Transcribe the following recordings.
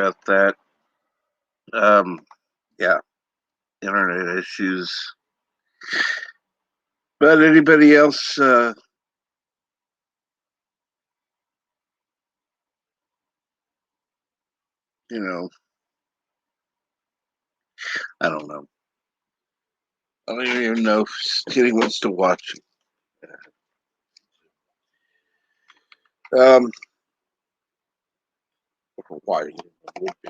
about that. Yeah, internet issues. But anybody else? You know, I don't know. I don't even know if anyone's still watching. Why it would be.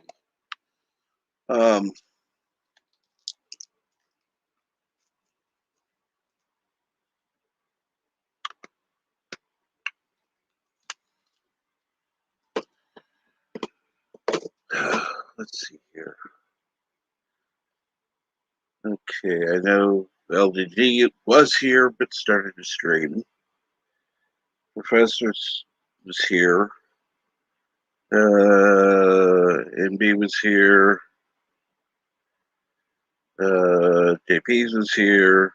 Let's see here. Okay, I know LDG was here, but started to stream. Professor was here. MB was here. JP's was here.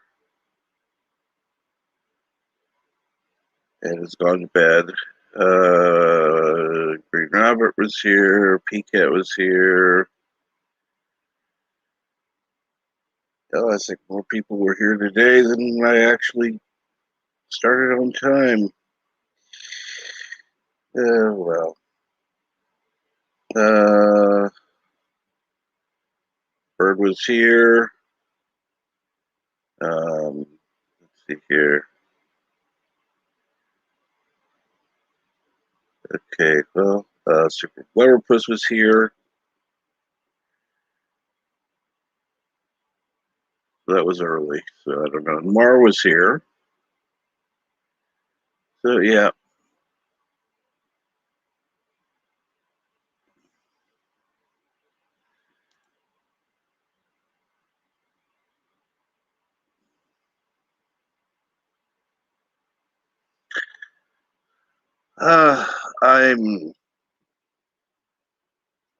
And has gone to bed. Green Robert was here. PCAT was here. Oh, I think more people were here today than I actually started on time. Well. Bird was here. Let's see here. Okay, well, Super Blubberpuss was here. That was early, so I don't know. Mar was here. So, yeah. I'm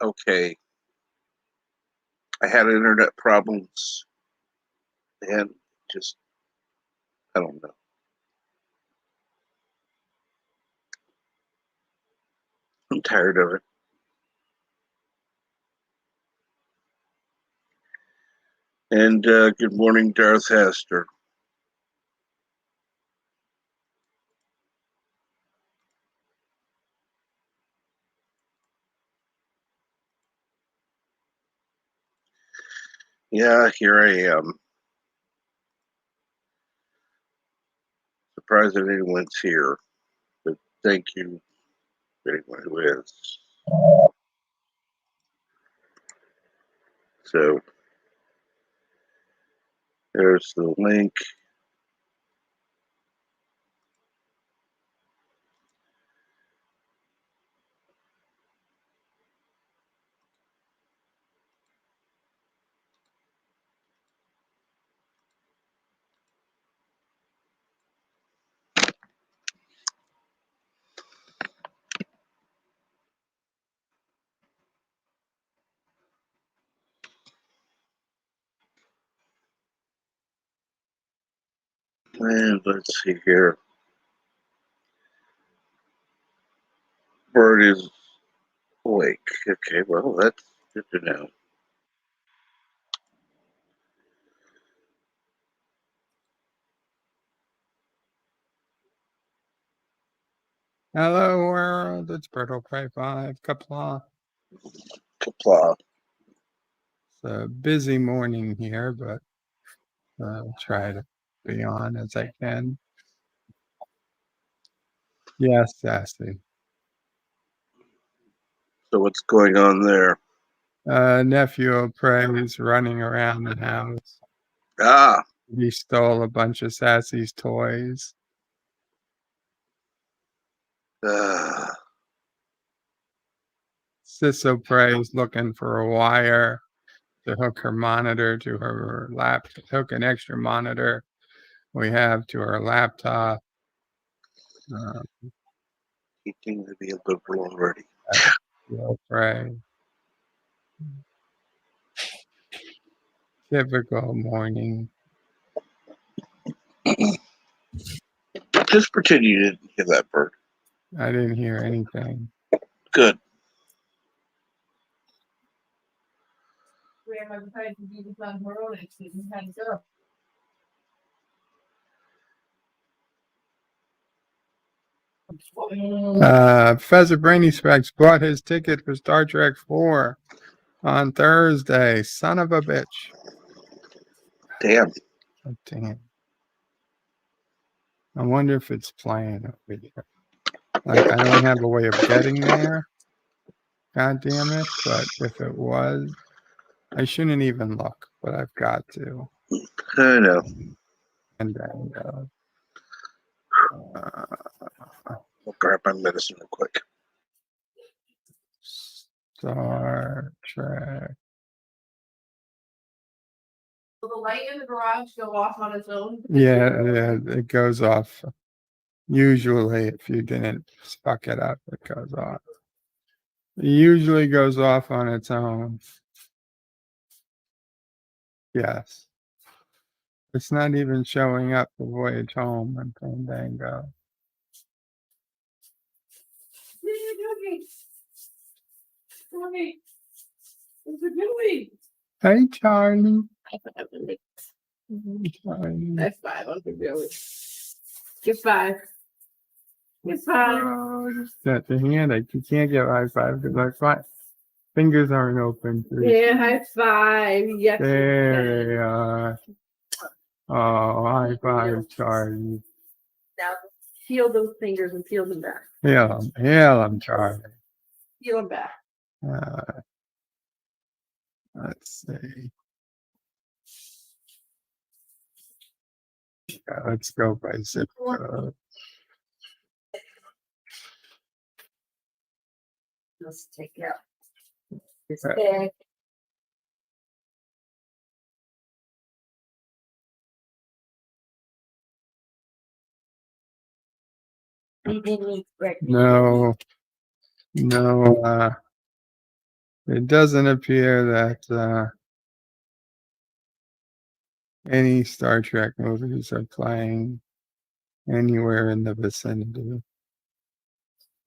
okay. I had internet problems and just, I don't know. I'm tired of it. And good morning, Darth Hester. Yeah, here I am. Surprised that anyone's here, but thank you, anyone who is. So there's the link. And let's see here. Bird is awake. Okay, well, that's good to know. Hello world, it's Berto55, Kapla. Kapla. It's a busy morning here, but I'll try to be on as I can. Yes, Sassy. So what's going on there? Nephew of Prey's running around the house. Ah. He stole a bunch of Sassy's toys. Sisso Prey's looking for a wire to hook her monitor to her laptop, hook an extra monitor we have to her laptop. He seems to be a liberal already. Prey. Typical morning. Just pretend you didn't hear that, Bird. I didn't hear anything. Good. Grandma tried to do this on her own and she didn't have to go. Professor Brainy Specs bought his ticket for Star Trek 4 on Thursday. Son of a bitch. Damn. Oh, damn. I wonder if it's playing over here. Like, I don't have a way of getting there. God damn it. But if it was, I shouldn't even look, but I've got to. I know. And then, I'll grab my medicine real quick. Star Trek. Will the light in the garage go off on its own? Yeah, it goes off. Usually, if you didn't fuck it up, it goes off. It usually goes off on its own. Yes. It's not even showing up the voyage home on Fandango. What are you doing? Mommy, what's it doing? Hey, Charlie. Charlie. That's 5 on the Billy. Get 5. Get 5. That's a hand. You can't get high five because my fingers aren't open. Yeah, high 5. Yes. There they are. Oh, high five, Charlie. Now peel those fingers and peel them back. Hail him, Charlie. Peel them back. Let's see. Yeah, let's go by zip code. Let's take out this Okay. bag. No, it doesn't appear that any Star Trek movies are playing anywhere in the vicinity.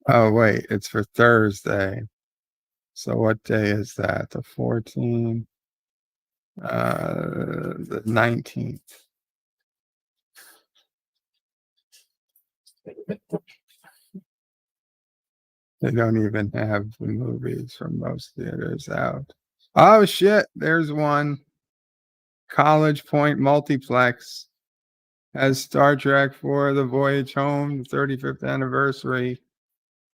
Oh, wait, it's for Thursday. So what day is that? The 14th? The 19th. They don't even have the movies from most theaters out. Oh, shit, there's one. College Point Multiplex has Star Trek for the Voyage Home, the 35th anniversary.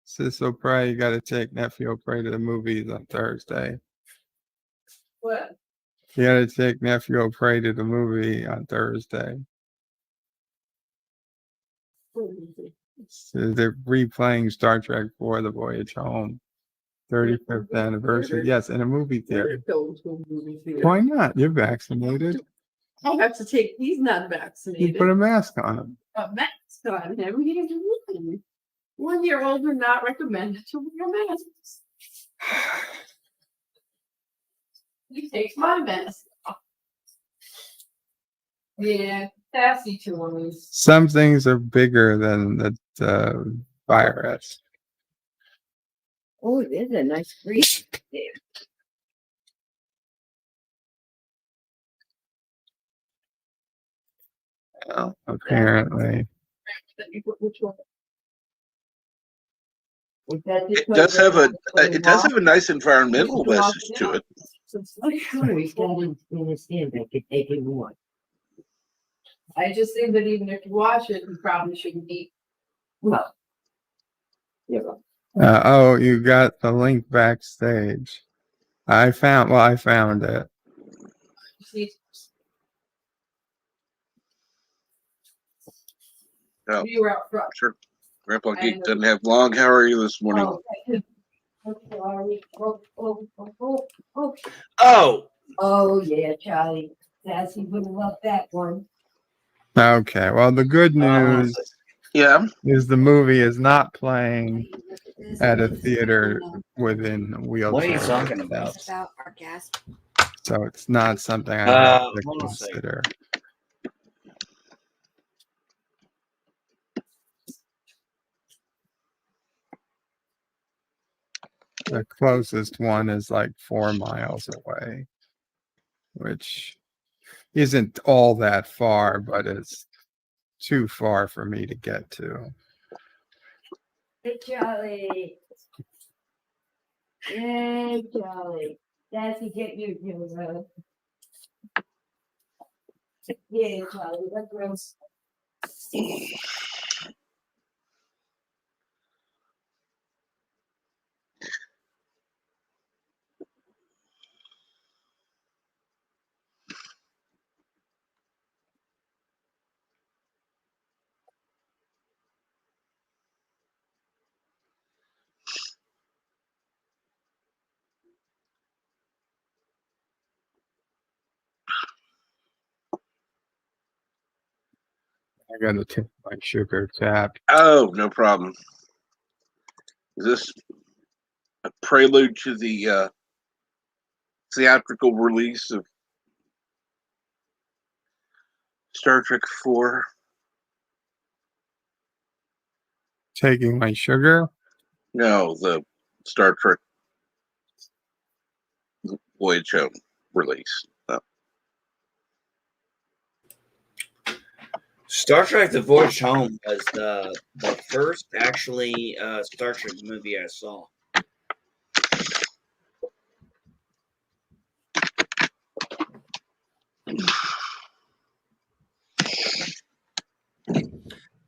Sis O'Prey, you got to take Nephew O'Prey to the movies on Thursday. What? You got to take Nephew O'Prey to the movie on Thursday. So they're replaying Star Trek for the Voyage Home, 35th anniversary. Yes, in a movie theater. Why not? You're vaccinated. I have to take. He's not vaccinated. You put a mask on him. A mask on him. He's 1 year olds are not recommended to wear masks. He takes my mask off. Yeah, sassy to him. Some things are bigger than the virus. Oh, there's a nice breeze there. Well, apparently. Which one? It does have a nice environmental message to it. I just think that even if you watch it, you probably shouldn't eat. Well, yeah. Oh, you got the link backstage. I found it. See, Oh, you were out front. sure. Grandpa Geek doesn't have long. How are you this morning? Oh yeah, Charlie. Sassy would love that one. Okay, well, the good news is the movie is not playing at a theater within wheelchair. What are you talking about? It's about our gas. So it's not something I have to hold on a second. consider. The closest one is like 4 miles away. which isn't all that far, but it's too far for me to get to. Hey, Charlie. Yay, Charlie. Daddy, get you, Jimbo. Yeah, Charlie, that's gross. I gotta take my sugar tap. Oh, no problem. Is this a prelude to the theatrical release of Star Trek 4? Taking my sugar? No, the Star Trek Voyage Home release. No. Star Trek: The Voyage Home was the first actually Star Trek movie I saw.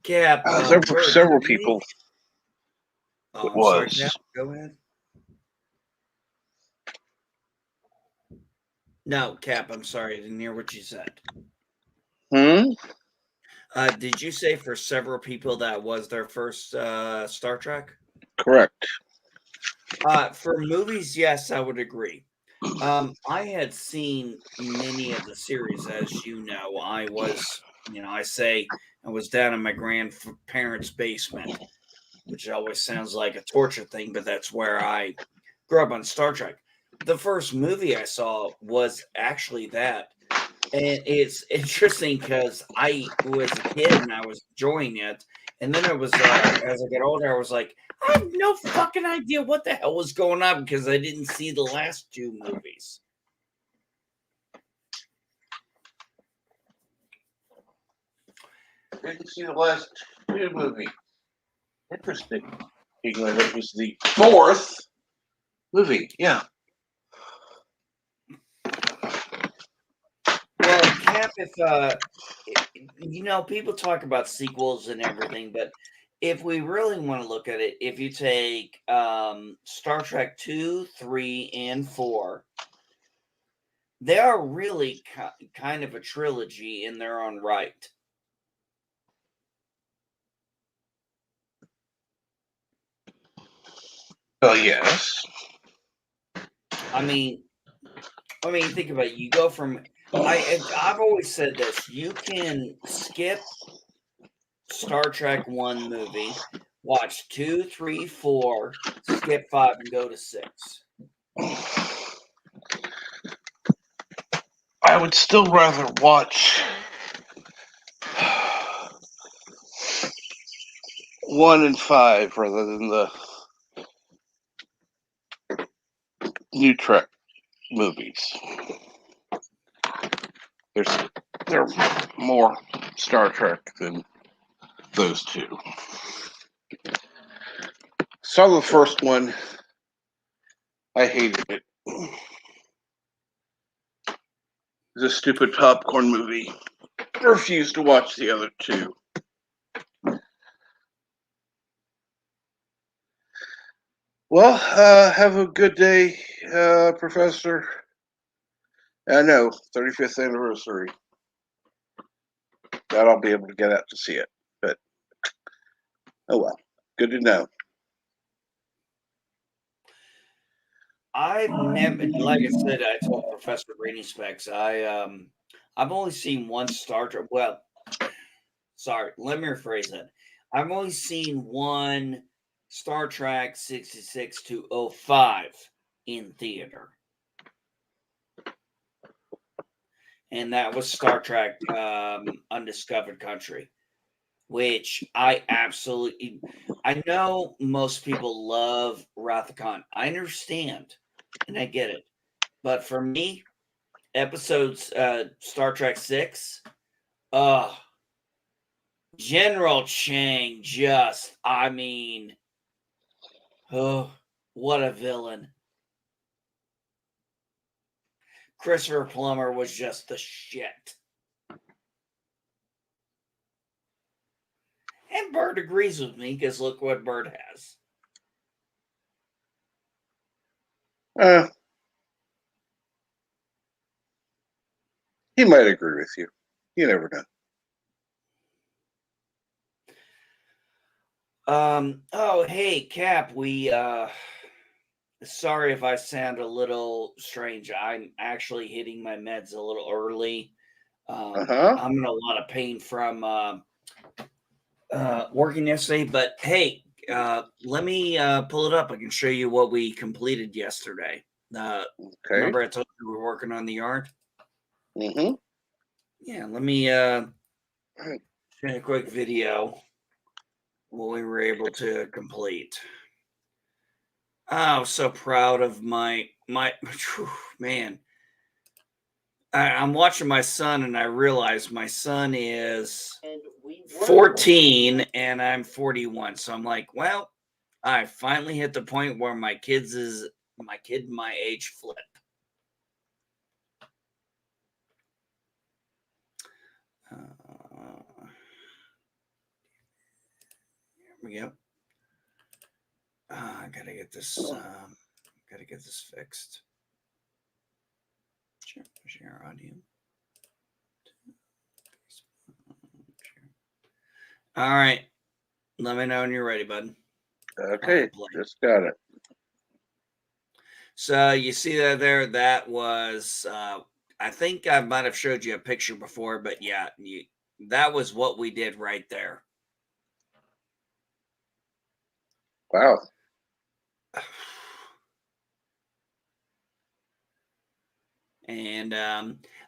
Cap, There were several people. Oh, It I'm sorry, was. Cap. Go ahead. No, Cap, I'm sorry. I didn't hear what you said. Did you say for several people that was their first Star Trek? Correct. For movies, yes, I would agree. I had seen many of the series, as you know. I was down in my grandparents' basement, which always sounds like a torture thing, but that's where I grew up on Star Trek. The first movie I saw was actually that. And it's interesting because I was a kid and I was enjoying it. And then it was, as I got older, I was like, I have no fucking idea what the hell was going on because I didn't see the last two movies. Didn't see the last two movies. Interesting. It was the fourth movie. Yeah. Well, Cap, if people talk about sequels and everything, but if we really want to look at it, if you take Star Trek 2, 3, and 4, they are really kind of a trilogy in their own right. Oh, yes. I mean, think about it. You go from I've always said this. You can skip Star Trek 1 movie, watch 2, 3, 4, skip 5, and go to 6. I would still rather watch 1 and 5 rather than the new Trek movies. They're more Star Trek than those two. Saw the first one. I hated it. It was a stupid popcorn movie. I refused to watch the other two. Well, have a good day, Professor. I know, 35th anniversary. Doubt I'll be able to get out to see it, but oh well. Good to know. I've never, like I said, I told Professor Rainy Specs, I've only seen one Star Trek. Well, sorry, let me rephrase that. I've only seen one Star Trek 66 to 05 in theater. And that was Star Trek Undiscovered Country, which I know most people love Wrath of Khan. I understand, and I get it. But for me, episodes, Star Trek 6. General Chang just, I mean, oh, what a villain. Christopher Plummer was just the shit. And Bert agrees with me because look what Bert has. He might agree with you. You never know. Oh, hey, Cap, sorry if I sound a little strange. I'm actually hitting my meds a little early. I'm in a lot of pain from working yesterday, but hey, let me pull it up. I can show you what we completed yesterday. Okay. Remember I told you we were working on the yard? Mm-hmm. Yeah, let me show you a quick video what we were able to complete. Oh, so proud of my man. I'm watching my son and I realize my son is 14 and I'm 41. So I'm like, well, I finally hit the point where my kid my age flip. Here we go. I gotta get this fixed. Share audio. All right. Let me know when you're ready, bud. Okay, just got it. So you see that there? That was, I think I might have showed you a picture before, but yeah, that was what we did right there. Wow. And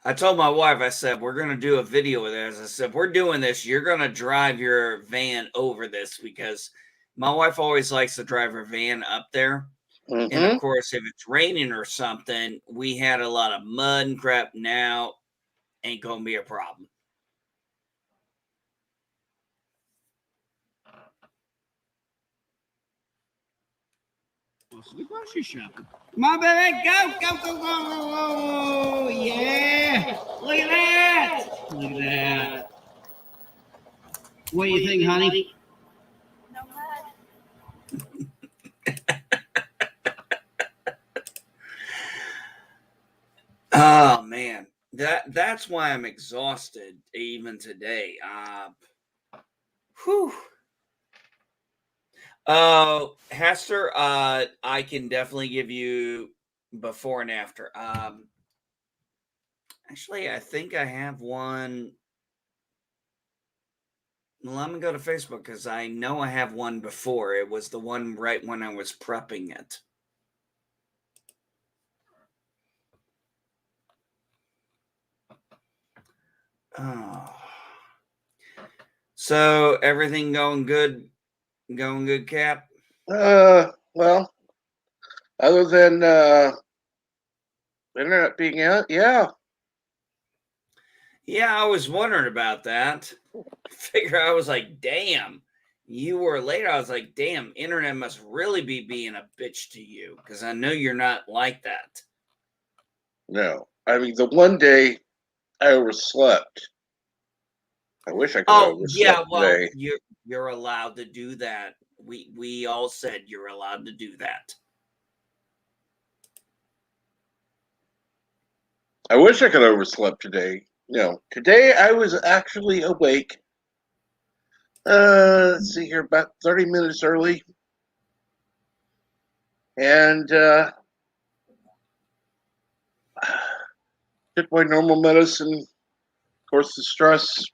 I told my wife, I said, we're going to do a video with this. I said, we're doing this. You're going to drive your van over this because my wife always likes to drive her van up there. Mm-hmm. And of course, if it's raining or something, we had a lot of mud and crap. Now ain't going to be a problem. We grocery shopping. Come on, baby, go. Yeah. Look at that. Look at that. What do you think, honey? No Oh man, that's why I'm exhausted even today. Whew. Hester, I can definitely give you before and after. Actually, I think I have one. Well, let me go to Facebook because I know I have one before. It was the one right when I was prepping it. Oh. So everything going good? Going good, Cap? Well, other than internet being out, yeah. Yeah, I was wondering about that. I was like, damn, you were late. I was like, damn, internet must really be being a bitch to you because I know you're not like that. No. I mean, the one day I overslept. I wish I could have overslept today. You're allowed to do that. We all said you're allowed to do that. I wish I could have overslept today. No, today I was actually awake. Let's see here, about 30 minutes early. And took my normal medicine. Of course, the stress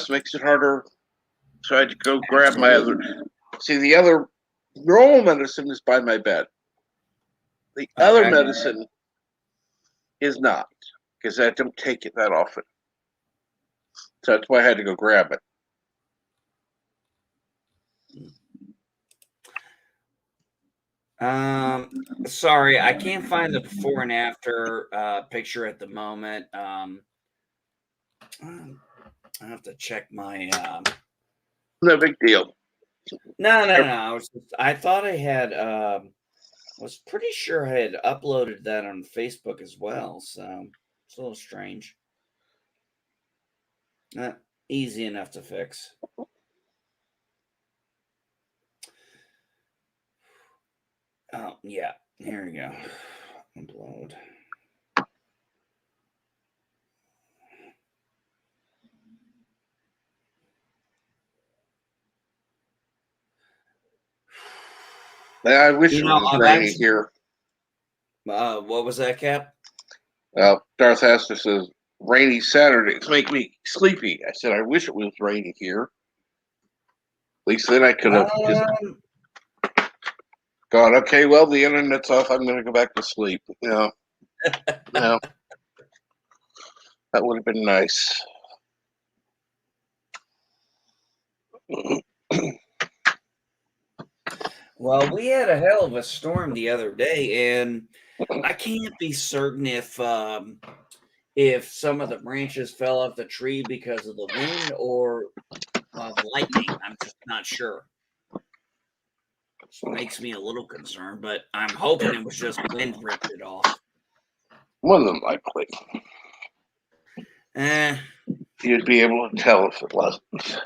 makes it harder. So I had to go grab my other. See, the other normal medicine is by my bed. The other medicine is not, because I don't take it that often. So that's why I had to go grab it. Sorry, I can't find the before and after picture at the moment. I have to check my. No big deal. No. I thought I had. Was pretty sure I had uploaded that on Facebook as well. So it's a little strange. Easy enough to fix. Oh yeah, here we go. Upload. I wish You it know, was I've raining actually. here. What was that, Cap? Darth Astor says, rainy Saturday. It's making me sleepy. I said, I wish it was raining here. At least then I could have just gone, okay, well, the internet's off. I'm going to go back to sleep. No, that would have been nice. Well, we had a hell of a storm the other day, and I can't be certain if some of the branches fell off the tree because of the wind or the lightning. I'm just not sure. It makes me a little concerned, but I'm hoping it was just wind ripped it off. More than likely. Eh. You'd be able to tell if it wasn't.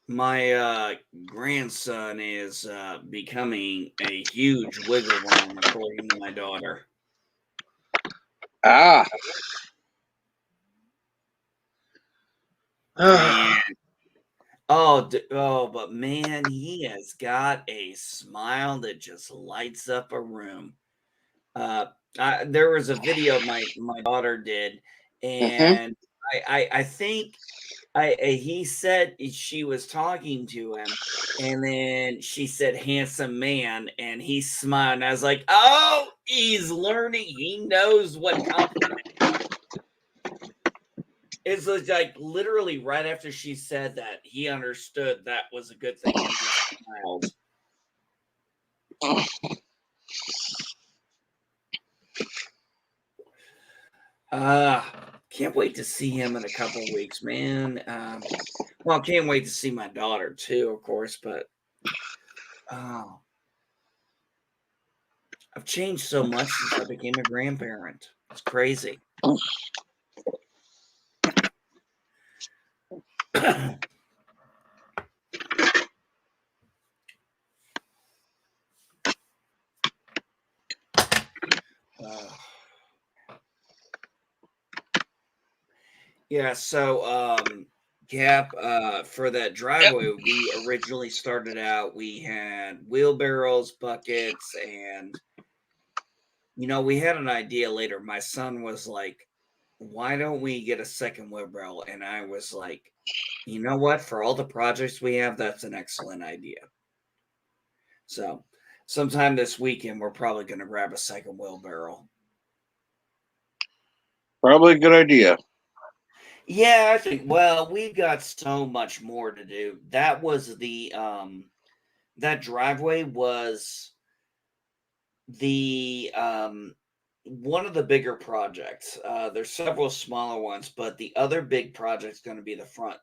My grandson is becoming a huge wiggle worm, according to my daughter. Ah. And, but man, he has got a smile that just lights up a room. There was a video my daughter did, and I think he said she was talking to him, and then she said handsome man, and he smiled, and I was like, oh, he's learning. He knows what compliment is. Like literally right after she said that, he understood that was a good thing and just smiled. Can't wait to see him in a couple of weeks, man. Well, can't wait to see my daughter too, of course, but I've changed so much since I became a grandparent. It's crazy. Yeah, so Cap, for that driveway, we originally started out, we had wheelbarrows, buckets, and we had an idea later. My son was like, why don't we get a second wheelbarrow? And I was like, you know what? For all the projects we have, that's an excellent idea. So sometime this weekend, we're probably going to grab a second wheelbarrow. Probably a good idea. Yeah, I think, well, we've got so much more to do. That was that driveway was the one of the bigger projects. There's several smaller ones, but the other big project is going to be the front,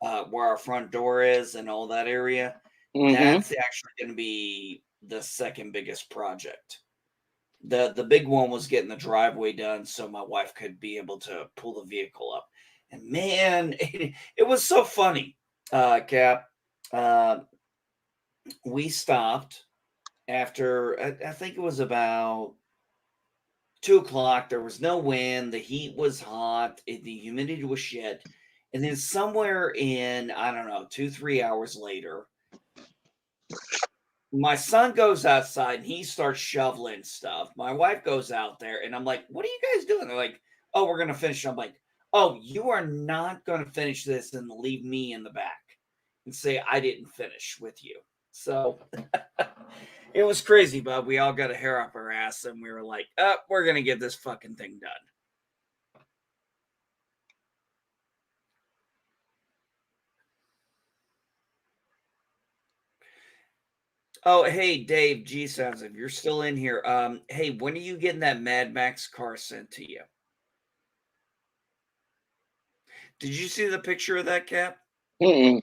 where our front door is and all that area. That's actually going to be the second biggest project. The big one was getting the driveway done so my wife could be able to pull the vehicle up. And man, it was so funny, Cap. We stopped after, I think it was about 2:00. There was no wind. The heat was hot. The humidity was shit. And then somewhere in, I don't know, 2, 3 hours later, my son goes outside and he starts shoveling stuff. My wife goes out there and I'm like, what are you guys doing? They're like, oh, we're going to finish. I'm like, oh, you are not going to finish this and leave me in the back and say I didn't finish with you. So it was crazy, but we all got a hair up our ass and we were like, we're going to get this fucking thing done. Oh, hey, Dave, G Sounds, if you're still in here, hey, when are you getting that Mad Max car sent to you? Did you see the picture of that, Cap? Mm-mm.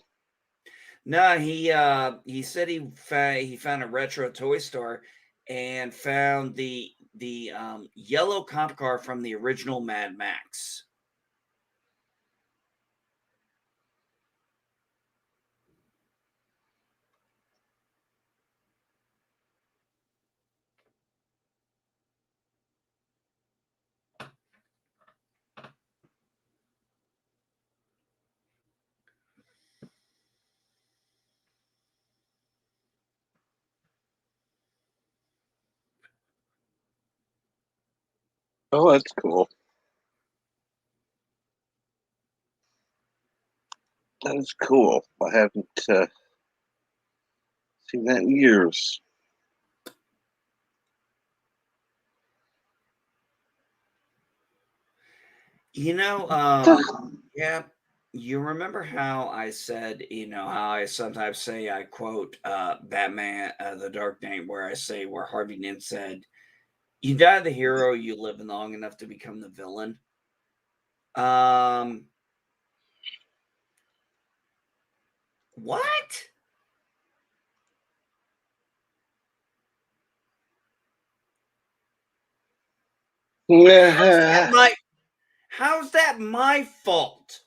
No, he said he found a retro toy store and found the yellow cop car from the original Mad Max. Oh, that's cool. That is cool. I haven't seen that in years. You know, yeah, you remember how I said, how I sometimes say I quote Batman, The Dark Knight, where I say where Harvey Dent said, "You die the hero, you live long enough to become the villain." Um, what? Yeah. How's that my fault?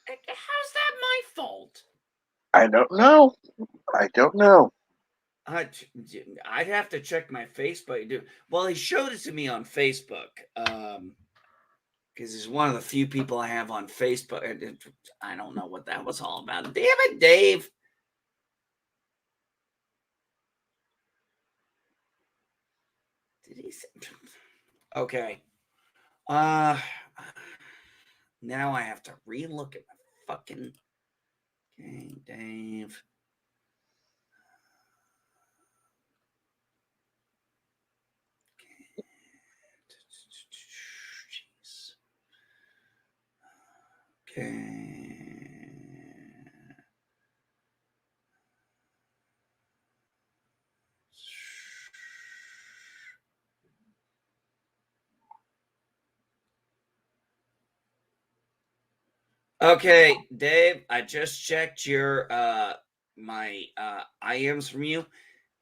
How's that my fault? I don't know. I don't know. I'd have to check my Facebook. Dude. Well, he showed it to me on Facebook because he's one of the few people I have on Facebook. I don't know what that was all about. Damn it, Dave. Did he say? Okay. Now I have to re-look at my fucking. Okay, Dave. Jeez. Okay. Okay, Dave, I just checked your my IMs from you.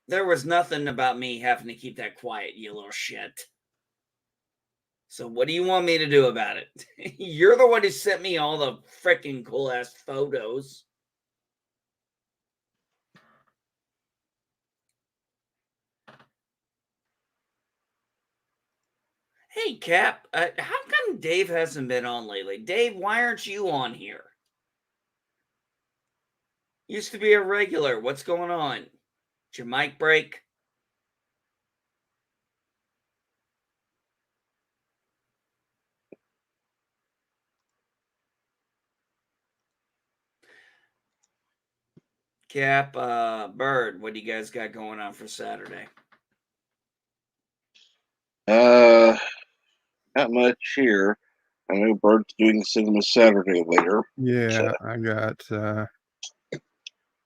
There was nothing about me having to keep that quiet, you little shit. So what do you want me to do about it? You're the one who sent me all the freaking cool ass photos. Hey, Cap, how come Dave hasn't been on lately? Dave, why aren't you on here? Used to be a regular. What's going on? Did your mic break? Cap, Bird, what do you guys got going on for Saturday? Not much here. I know Bert's doing Cinema Saturday later. Yeah, I got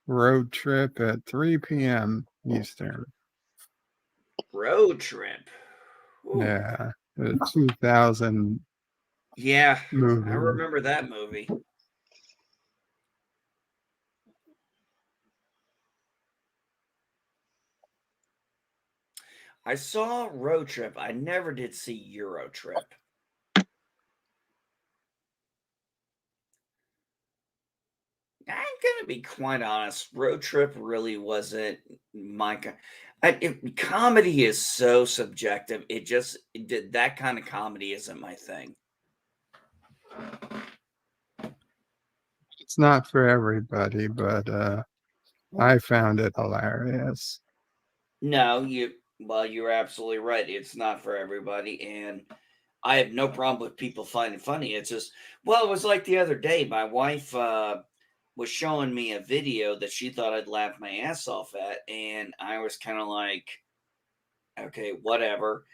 road trip at 3 p.m. Eastern. Road trip. Ooh. Yeah, the 2000 Yeah, movie. I remember that movie. I saw Road Trip. I never did see Euro Trip. gonna be quite honest. Road Trip really wasn't my comedy is so subjective. That kind of comedy isn't my thing. It's not for everybody, but I found it hilarious. No, you're absolutely right. It's not for everybody, and I have no problem with people finding funny. It's just, well, it was like the other day. My wife was showing me a video that she thought I'd laugh my ass off at, and I was kind of like, okay, whatever.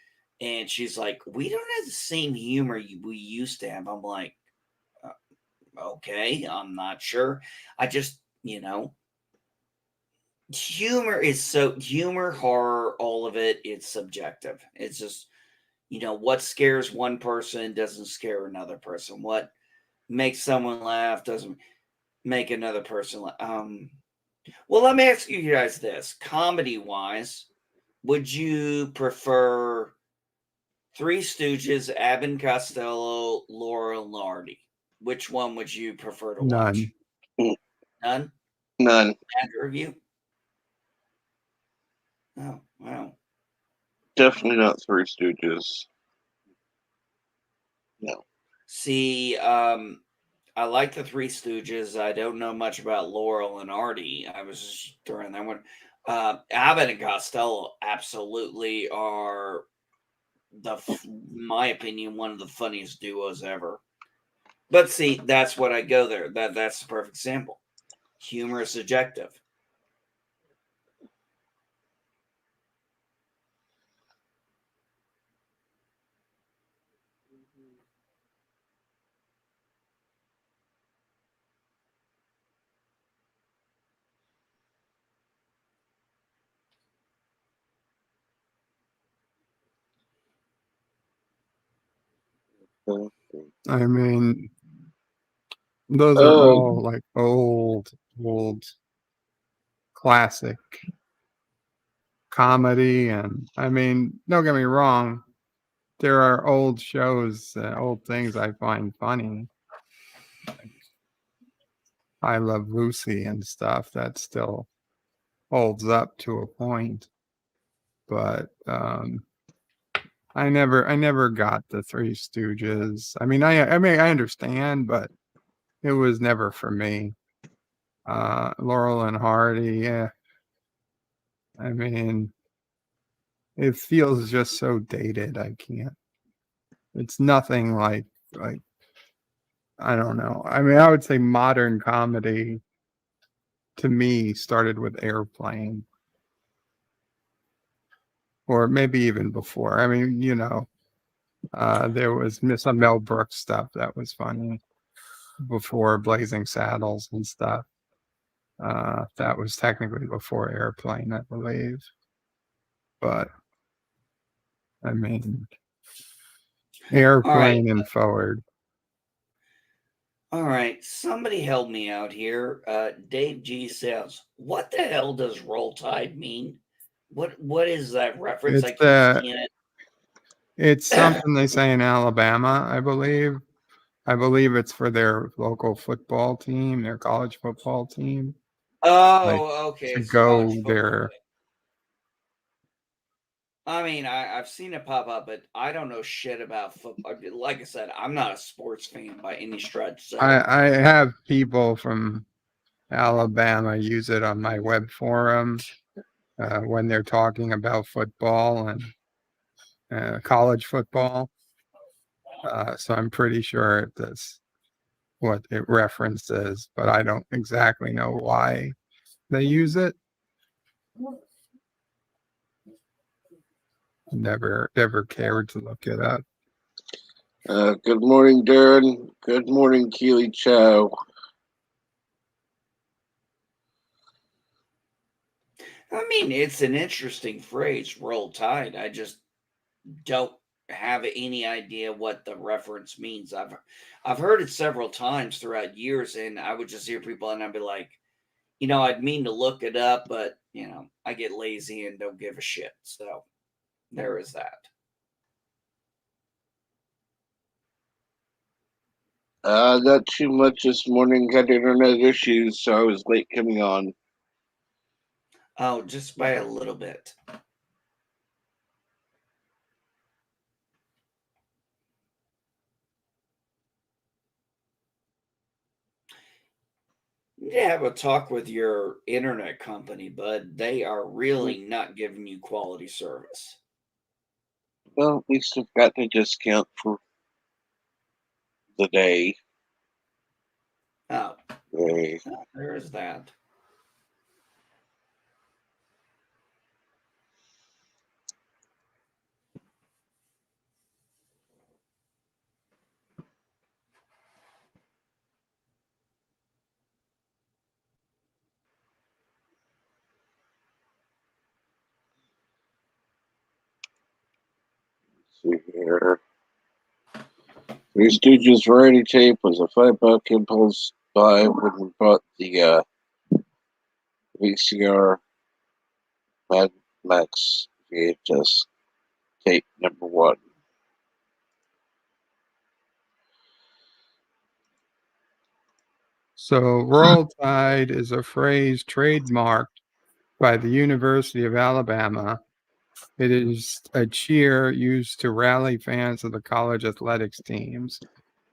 And she's like, we don't have the same humor we used to have. I'm like, "Uh, okay, I'm not sure. I just, humor, horror, all of it, it's subjective. It's just, what scares one person doesn't scare another person. What makes someone laugh doesn't make another person laugh. Well, let me ask you guys this. Comedy wise, would you prefer Three Stooges, Abbott and Costello, Laurel and Hardy? Which one would you prefer to watch? None. None? None. Neither of you? Oh, wow. Definitely not Three Stooges. No. See, I like the Three Stooges. I don't know much about Laurel and Hardy. I was just throwing that one. Abbott and Costello absolutely are my opinion, one of the funniest duos ever. But see, that's what I go there. That's the perfect example. Humor is subjective. I mean, those are Oh, all like old classic comedy. And I mean, don't get me wrong, there are old shows, old things I find funny. Like I Love Lucy and stuff that still holds up to a point. But I never got the Three Stooges. I mean, I understand, but it was never for me. Laurel and Hardy, yeah. I mean, it feels just so dated. I can't. It's nothing like I don't know. I mean, I would say modern comedy to me started with Airplane, or maybe even before. I mean, there was some Mel Brooks stuff that was funny before Blazing Saddles and stuff. That was technically before Airplane, I believe. But I mean, All right. Airplane and Forward. All right. Somebody help me out here. Dave G says, what the hell does roll tide mean? What is that reference? It's I keep the seeing it. it's something they say in Alabama, I believe. I believe it's for their local football team, their college football team. Like Oh, okay. to It's a college go football there. thing. I mean, I've seen it pop up, but I don't know shit about football. Like I said, I'm not a sports fan by any stretch. So, I have people from Alabama use it on my web forum when they're talking about football and college football. So I'm pretty sure that's what it references, but I don't exactly know why they use it. Never cared to look it up. good morning, Darren. Good morning, Keely Chow. I mean, it's an interesting phrase, roll tide. I just don't have any idea what the reference means. I've heard it several times throughout years, and I would just hear people and I'd be like, I'd mean to look it up, but I get lazy and don't give a shit. So there is that. Not too much this morning. Had internet issues, so I was late coming on. Oh, just by a little bit. You need to have a talk with your internet company, bud. They are really not giving you quality service. Well, at least I've got a discount for the day. Oh, Yay. there is that. See here. Three Stooges variety tape was a $5 impulse buy when we bought the VCR Mad Max VHS tape #1. So Roll Tide is a phrase trademarked by the University of Alabama. It is a cheer used to rally fans of the college athletics teams,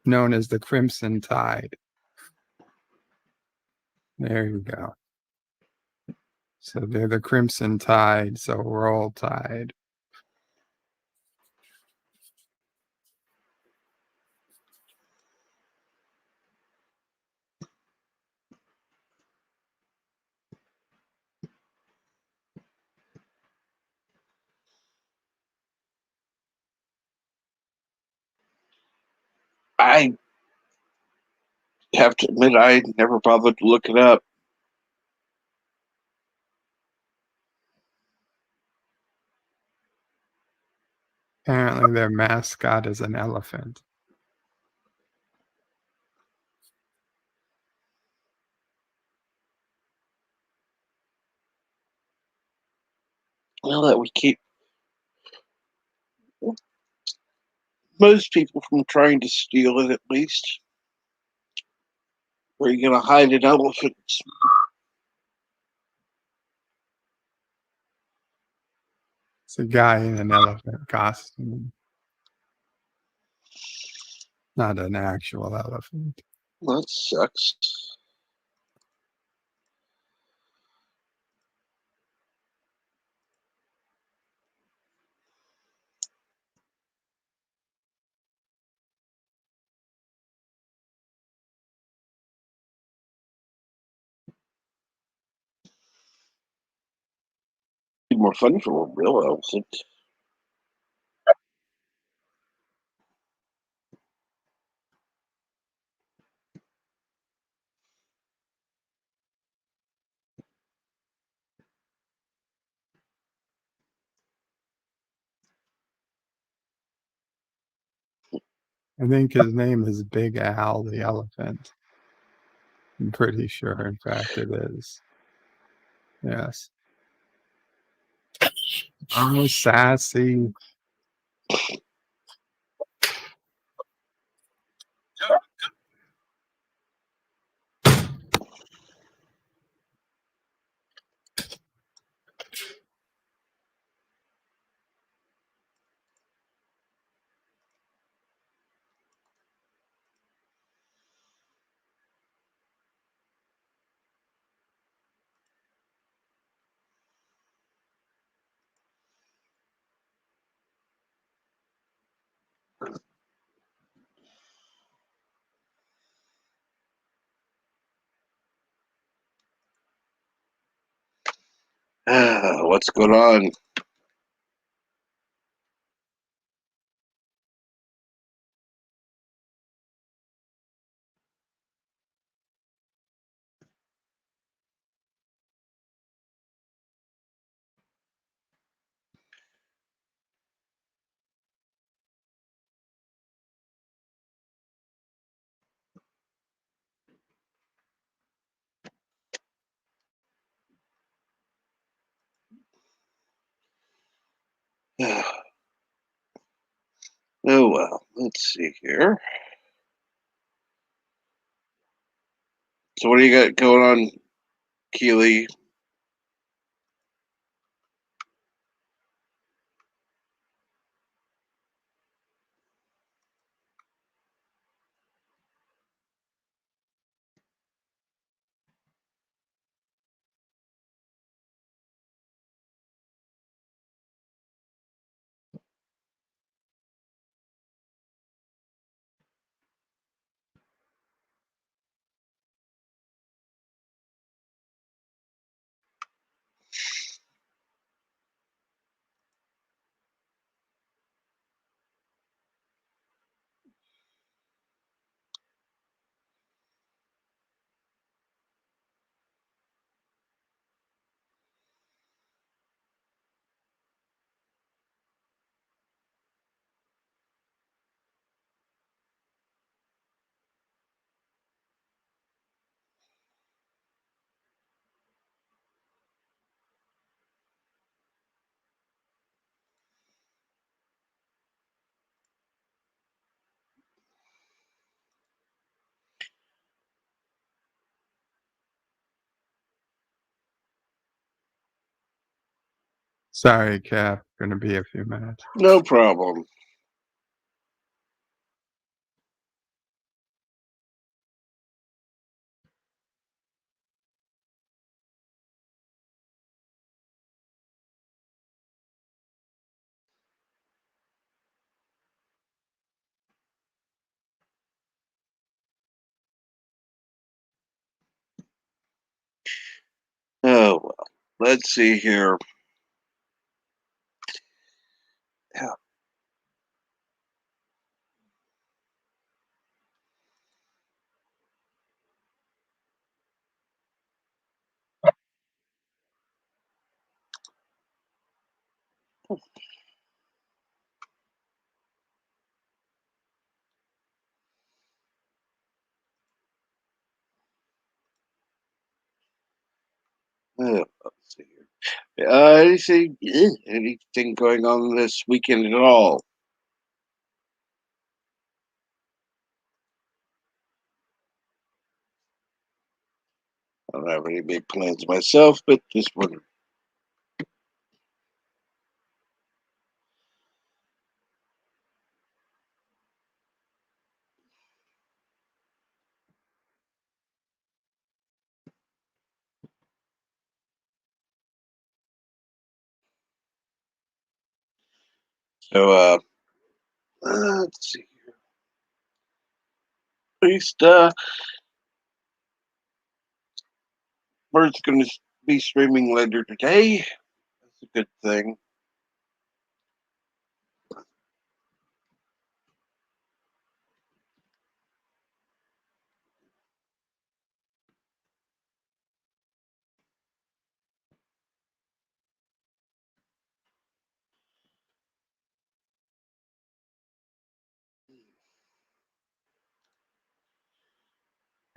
known as the Crimson Tide. There you go. So they're the Crimson Tide, so Roll Tide. I have to admit, I never bothered to look it up. Apparently their mascot is an elephant. Well, that would keep most people from trying to steal it, at least. Where are you going to hide an elephant? It's a guy in an elephant costume, not an actual elephant. That sucks. Be more fun for a real elephant. I think his name is Big Al the elephant. I'm pretty sure, in fact, it is. Yes. Oh, sassy. What's going on? Oh well, let's see here. So what do you got going on, Keely? Sorry, Cap. Gonna be a few minutes. No problem. Oh well. Let's see here. Yeah. Let's see here. Anything going on this weekend at all? I don't have any big plans myself, but just wondering. So, let's see. At least, Bird's going to be streaming later today. That's a good thing.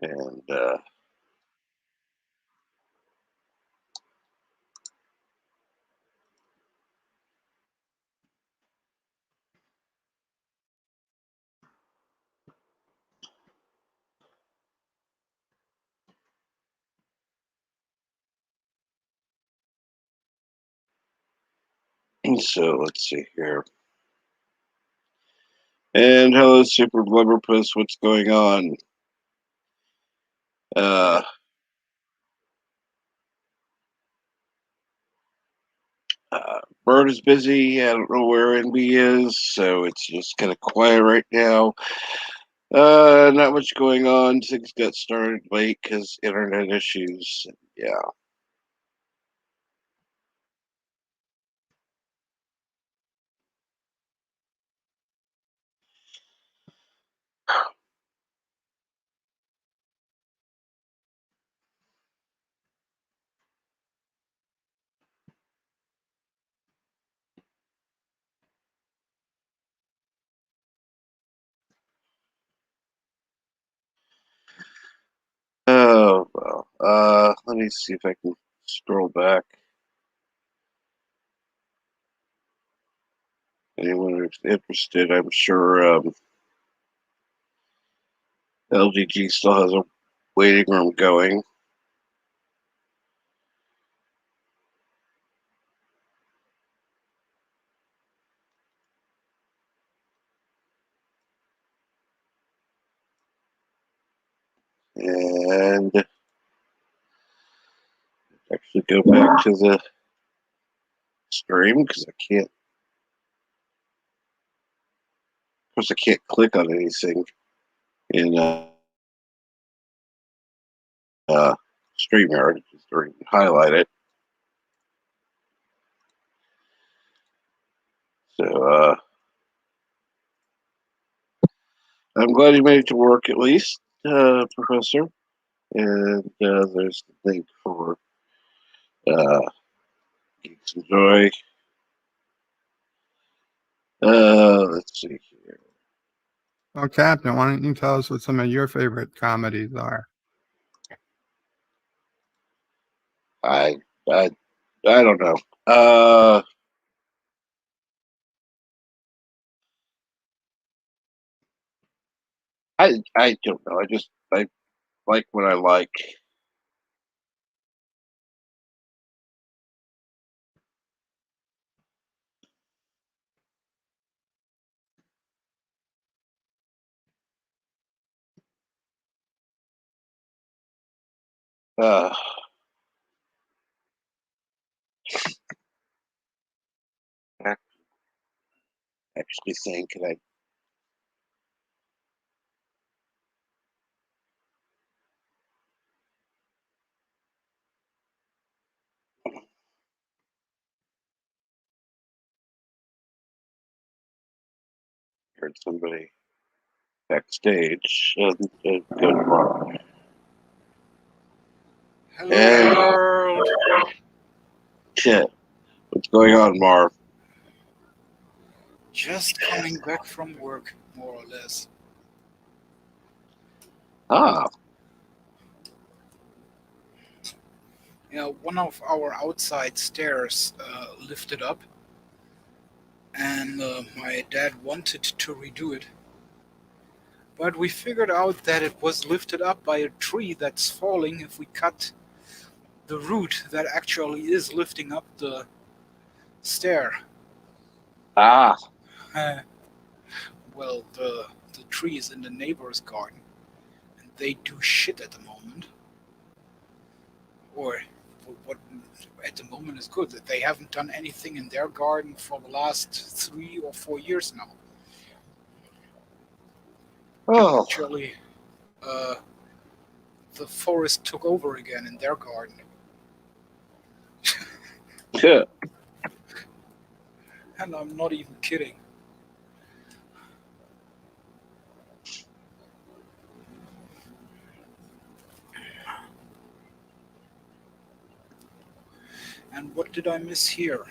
And, so let's see here. And hello, Super Blubberpuss. What's going on? Uh, Bird is busy. I don't know where NB is, so it's just kind of quiet right now. Not much going on. Things got started late because internet issues. Yeah. Oh well. Let me see if I can scroll back. Anyone who's interested, I'm sure LGG still has a waiting room going. And actually go back to the stream because I can't. Of course, I can't click on anything in StreamYard or highlight it. So I'm glad you made it to work at least, Professor. And there's the link for Geeks Enjoy. Let's see here. Well, Captain, why don't you tell us what some of your favorite comedies are? I don't know. I don't know. I like what I like. Uh, actually saying, can I? Heard somebody backstage. Go tomorrow. Hello, And world. shit, what's going on, Marv? Just coming back from work, more or less. Ah, You know, one of our outside stairs lifted up, and my dad wanted to redo it. But we figured out that it was lifted up by a tree that's falling if we cut the root that actually is lifting up the stair. ah. Well, the tree is in the neighbor's garden, and they do shit at the moment. Or what at the moment is good. That they haven't done anything in their garden for the last 3 or 4 years now. Oh, Actually, uh, the forest took over again in their garden. yeah. And I'm not even kidding. And what did I miss here?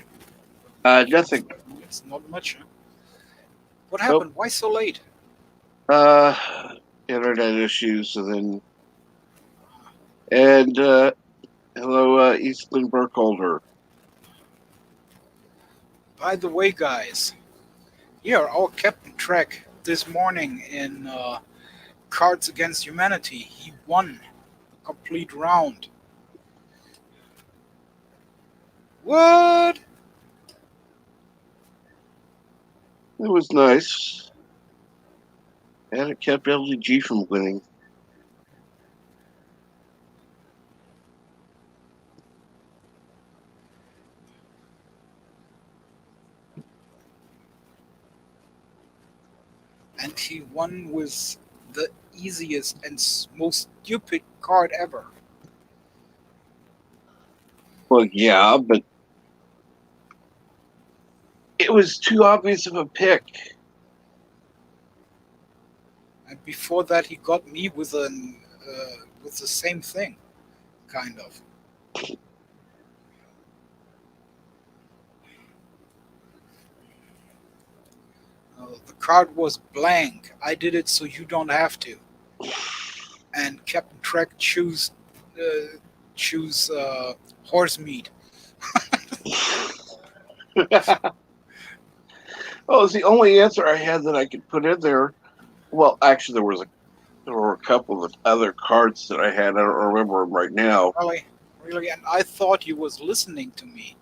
Nothing. It's not much, huh? What Nope. happened? Why so late? Internet issues, and hello, Eastland Burkholder. By the way, guys, here, our Captain Trek this morning in Cards Against Humanity, he won a complete round. What? It was nice, and it kept LDG from winning. And he won with the easiest and most stupid card ever. Well, yeah, but it was too obvious of a pick. And before that, he got me with the same thing, kind of. The card was blank. I did it so you don't have to. And Captain Trek choose horse meat. Oh, it's the only answer I had that I could put in there. Well, actually, there was there were a couple of other cards that I had. I don't remember them right now. Really, and I thought you was listening to me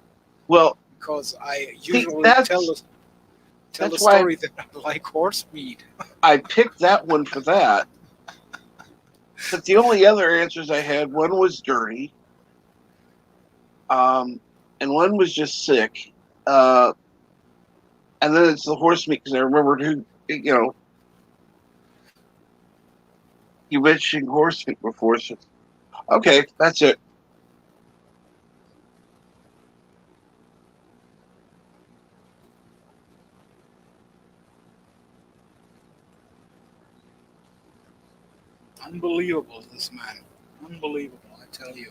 Well, because I see, usually tell the that's why story that I like horse meat. I picked that one for that. But the only other answers I had, one was dirty, and one was just sick. And then it's the horse meat because I remembered who, you mentioned horse meat before. So, okay, that's it. Unbelievable, this man. Unbelievable, I tell you.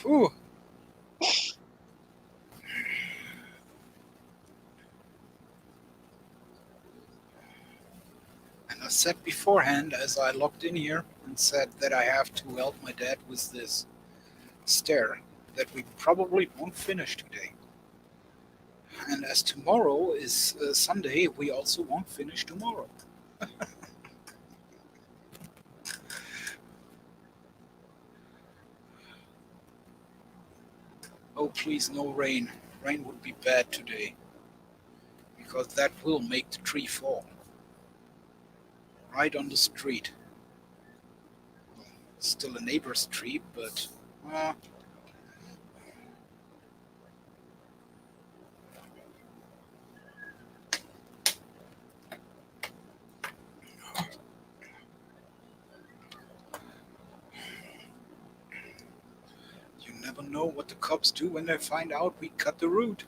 Whew. And I said beforehand, as I logged in here, and said that I have to help my dad with this stair that we probably won't finish today. And as tomorrow is Sunday, we also won't finish tomorrow. Oh, please, no rain. Rain would be bad today, because that will make the tree fall. Right on the street. Still a neighbor's tree, but... you never know what the cops do when they find out we cut the root.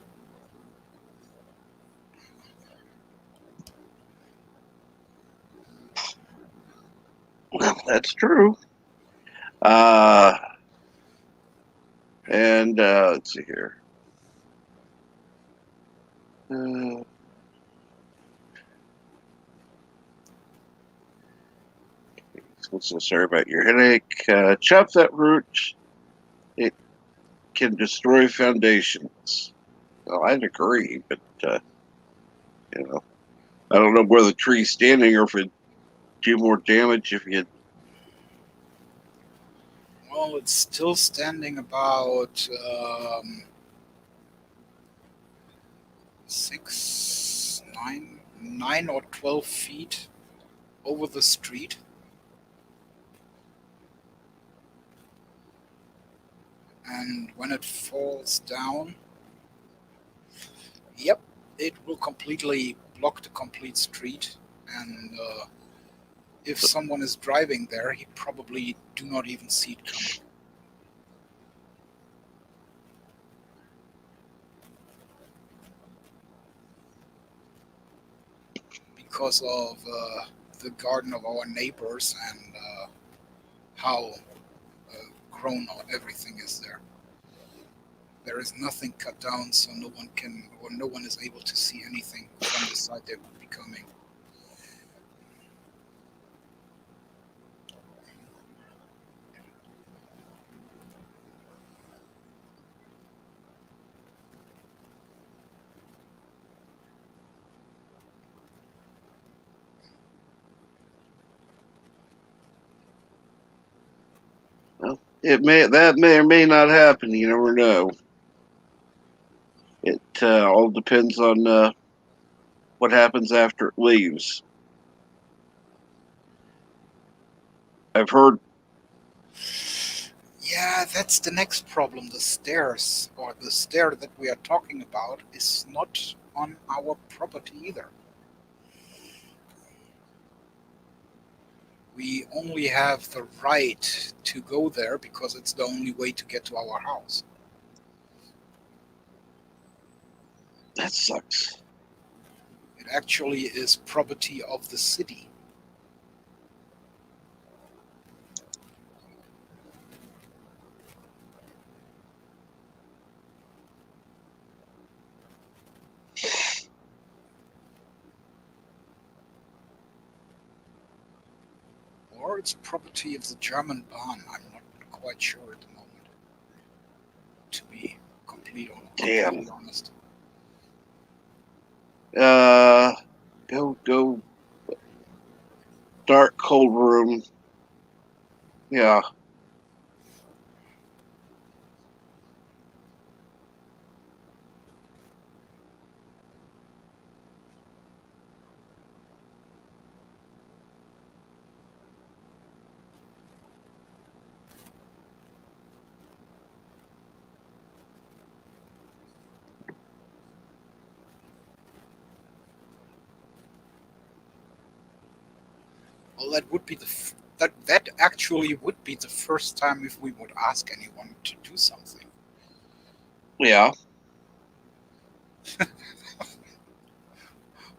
That's true. And let's see here. So sorry about your headache. Chop that root. It can destroy foundations. Well, I'd agree, but I don't know where the tree's standing or if it do more damage if you. Well, it's still standing about 9 or 12 feet over the street. And when it falls down, yep, it will completely block the complete street. And if someone is driving there, he probably do not even see it coming. Because of the garden of our neighbors and how grown everything is there. There is nothing cut down, so no one can, or no one is able to see anything from the side they would be coming. Well, that may or may not happen. You never know. It all depends on what happens after it leaves. I've heard. Yeah, that's the next problem. The stairs, or the stair that we are talking about, is not on our property either. We only have the right to go there because it's the only way to get to our house. That sucks. It actually is property of the city. Or it's property of the German Bahn. I'm not quite sure at the moment, to be completely be Damn. completely honest. Go. Dark, cold room. Yeah. Well, that would be that actually would be the first time if we would ask anyone to do something. Yeah.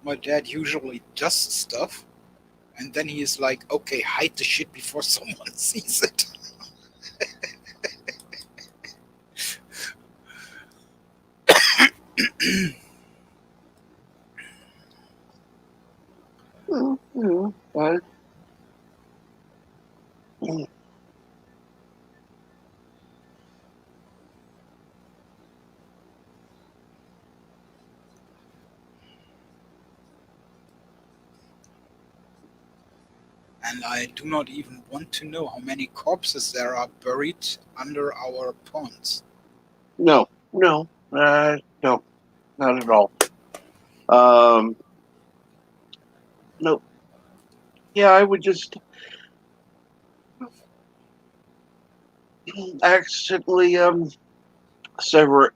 My dad usually does stuff, and then he is like, "Okay, hide the shit before someone sees it." But And I do not even want to know how many corpses there are buried under our ponds. no, not at all. No. Yeah, I would just accidentally sever it,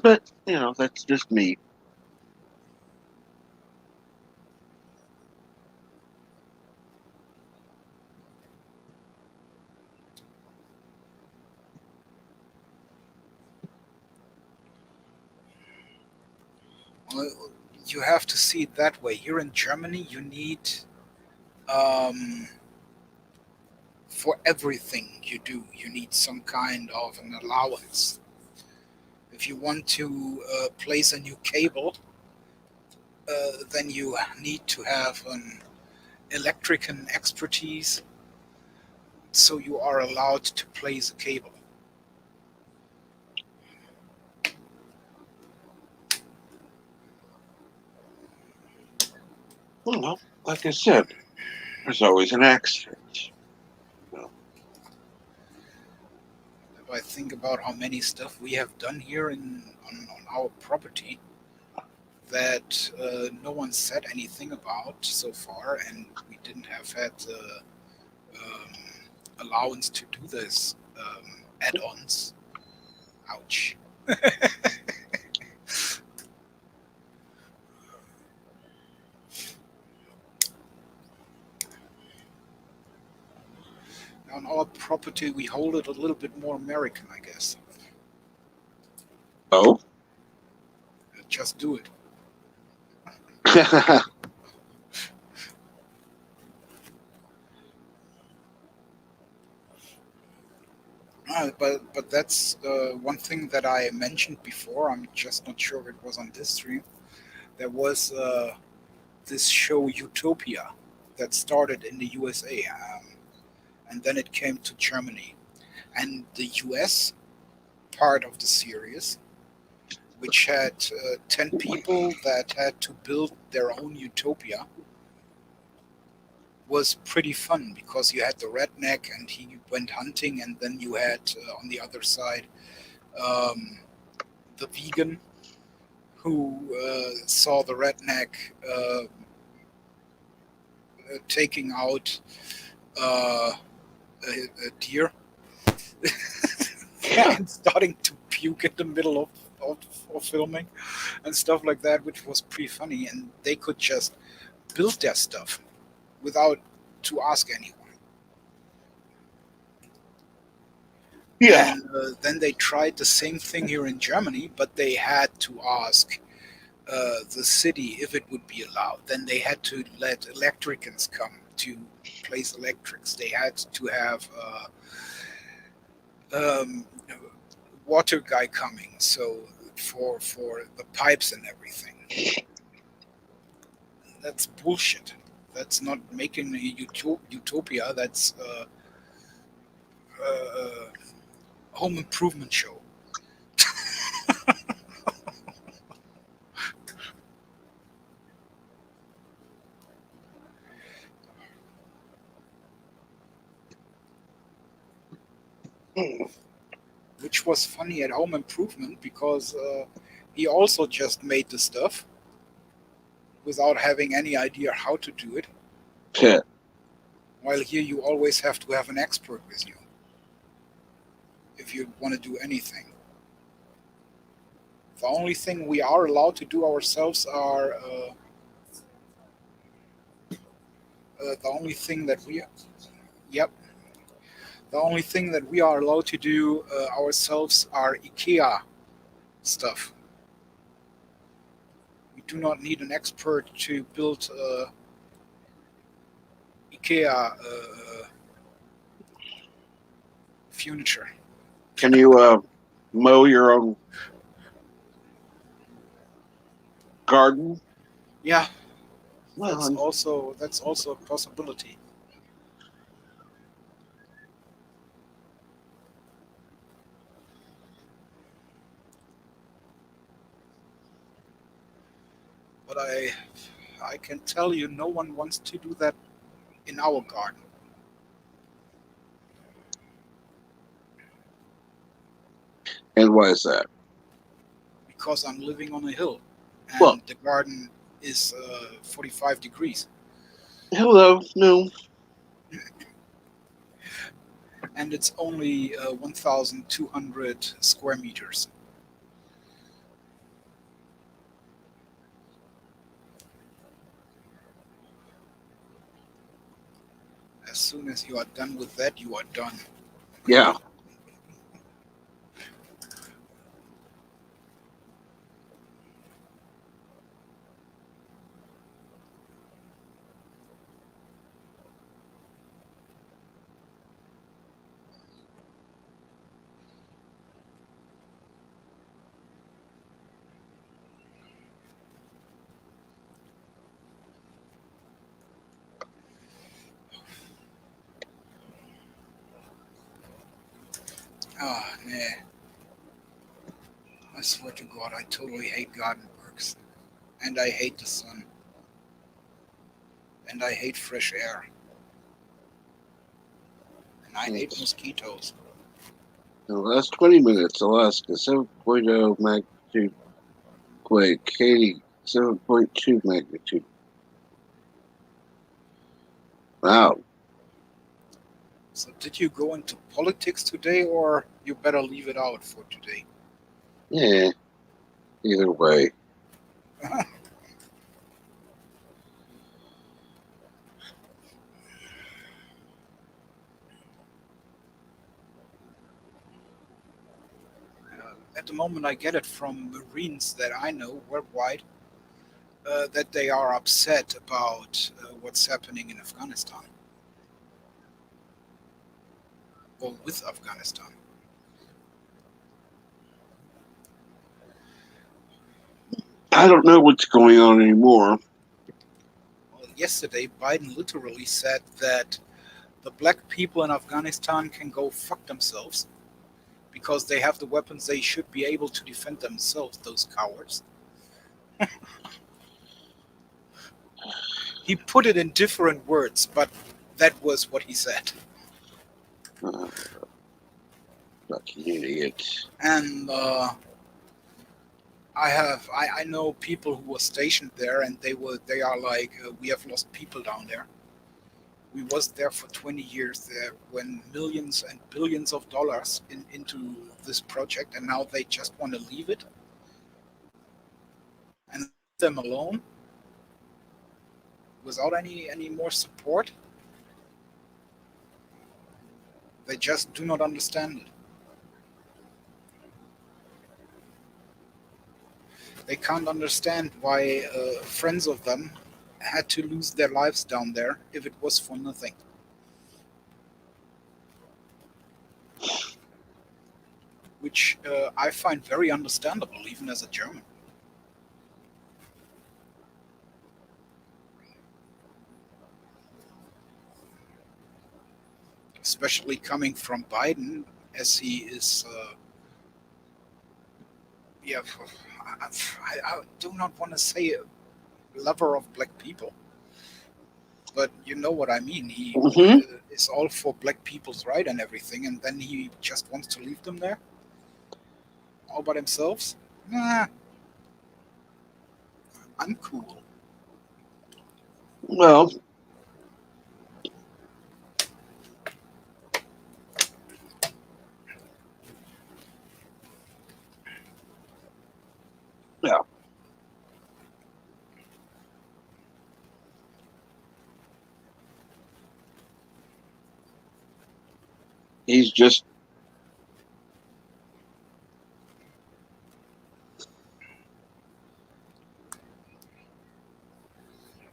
but that's just me. Well, you have to see it that way. Here in Germany, you need, um, for everything you do, you need some kind of an allowance. If you want to place a new cable, then you need to have an electrical expertise, so you are allowed to place a cable. Well, like I said, there's always an accident. If I think about how many stuff we have done here on our property that no one said anything about so far, and we didn't have had the allowance to do this add-ons. Ouch. On our property, we hold it a little bit more American, I guess. Oh. Just do it. But that's one thing that I mentioned before. I'm just not sure if it was on this stream. There was this show Utopia that started in the USA, and then it came to Germany. And the US part of the series, which had 10 people that had to build their own utopia, was pretty fun because you had the redneck and he went hunting, and then you had on the other side the vegan who saw the redneck taking out a deer and starting to puke in the middle of filming and stuff like that, which was pretty funny. And they could just build their stuff without to ask anyone. Yeah. And then they tried the same thing here in Germany, but they had to ask the city if it would be allowed. Then they had to let electricians come to place electrics. They had to have water guy coming, so for the pipes and everything. That's bullshit. That's not making a utopia. That's a home improvement show. which was funny at Home Improvement because he also just made the stuff without having any idea how to do it. Yeah. While here you always have to have an expert with you if you want to do anything. The only thing we are allowed to do ourselves are the only thing that we yep the only thing that we are allowed to do ourselves are IKEA stuff. We do not need an expert to build IKEA furniture. Can you mow your own garden? Yeah, Well, that's also a possibility. But I can tell you, no one wants to do that in our garden. and why is that? Because I'm living on a hill and Well, the garden is 45 degrees hello, no. and it's only 1,200 square meters. As soon as you are done with that, you are done. Yeah. Ah, nah. I swear to God, I totally hate garden works. And I hate the sun. And I hate fresh air. And I hate mosquitoes. In the last 20 minutes, Alaska 7.0 magnitude quake, Katie 7.2 magnitude. Wow. So did you go into politics today, or you better leave it out for today? Yeah. Either way. At the moment, I get it from Marines that I know worldwide that they are upset about what's happening in Afghanistan. Or with Afghanistan. I don't know what's going on anymore. Well, yesterday, Biden literally said that the black people in Afghanistan can go fuck themselves because they have the weapons. They should be able to defend themselves, those cowards. He put it in different words, but that was what he said. Fucking idiot. And I know people who were stationed there, and they are like, we have lost people down there. We was there for 20 years there when millions and billions of dollars into this project, and now they just want to leave it and leave them alone without any more support. They just do not understand it. They can't understand why friends of them had to lose their lives down there if it was for nothing. Which I find very understandable, even as a German. Especially coming from Biden, as he is, I do not want to say a lover of black people. but you know what I mean. He Mhm. is all for black people's right and everything, and then he just wants to leave them there all by themselves. Nah, I'm cool. Well, yeah. He's just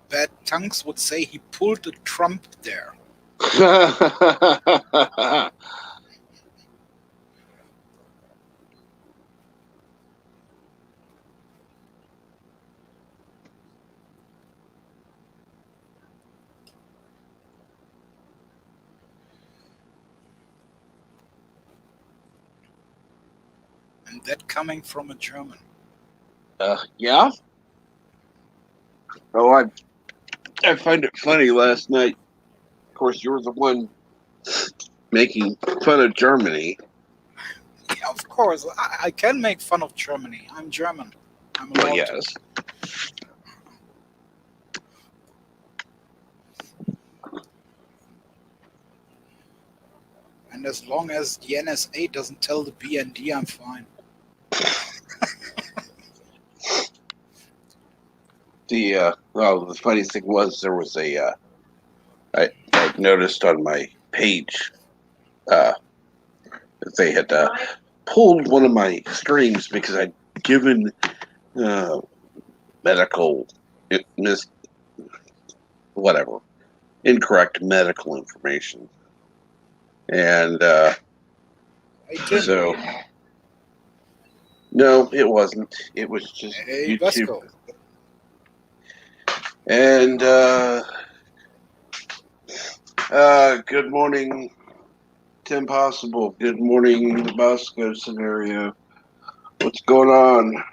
Bad tongues would say he pulled a Trump there. And that coming from a German. yeah. Oh, I find it funny. Last night, of course, you were the one making fun of Germany. Yeah, of course, I can make fun of Germany. I'm German. I'm allowed Well, to. yes. And as long as the NSA doesn't tell the BND, I'm fine. The funny thing was there was I noticed on my page that they had pulled one of my streams because I'd given medical mis whatever incorrect medical information, and I didn't. so no, it wasn't. It was just Hey, YouTube. Vesco. And good morning, Tim Possible. Good morning, the Bosco scenario. What's going on?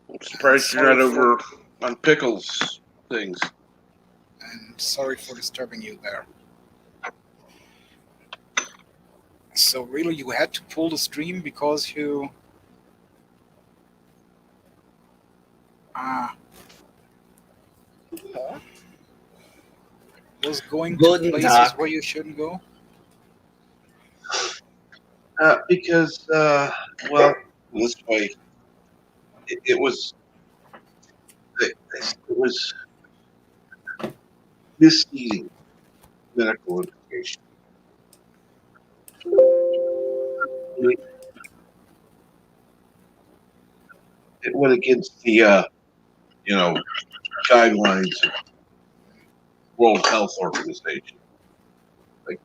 I'm surprised you're Sorry not for- over on Pickles things. And sorry for disturbing you there. So really, you had to pull the stream because you was going to Guten places Tag. where you shouldn't go. Because, well, this way, it was misleading medical information. It went against the guidelines of World Health Organization. Like,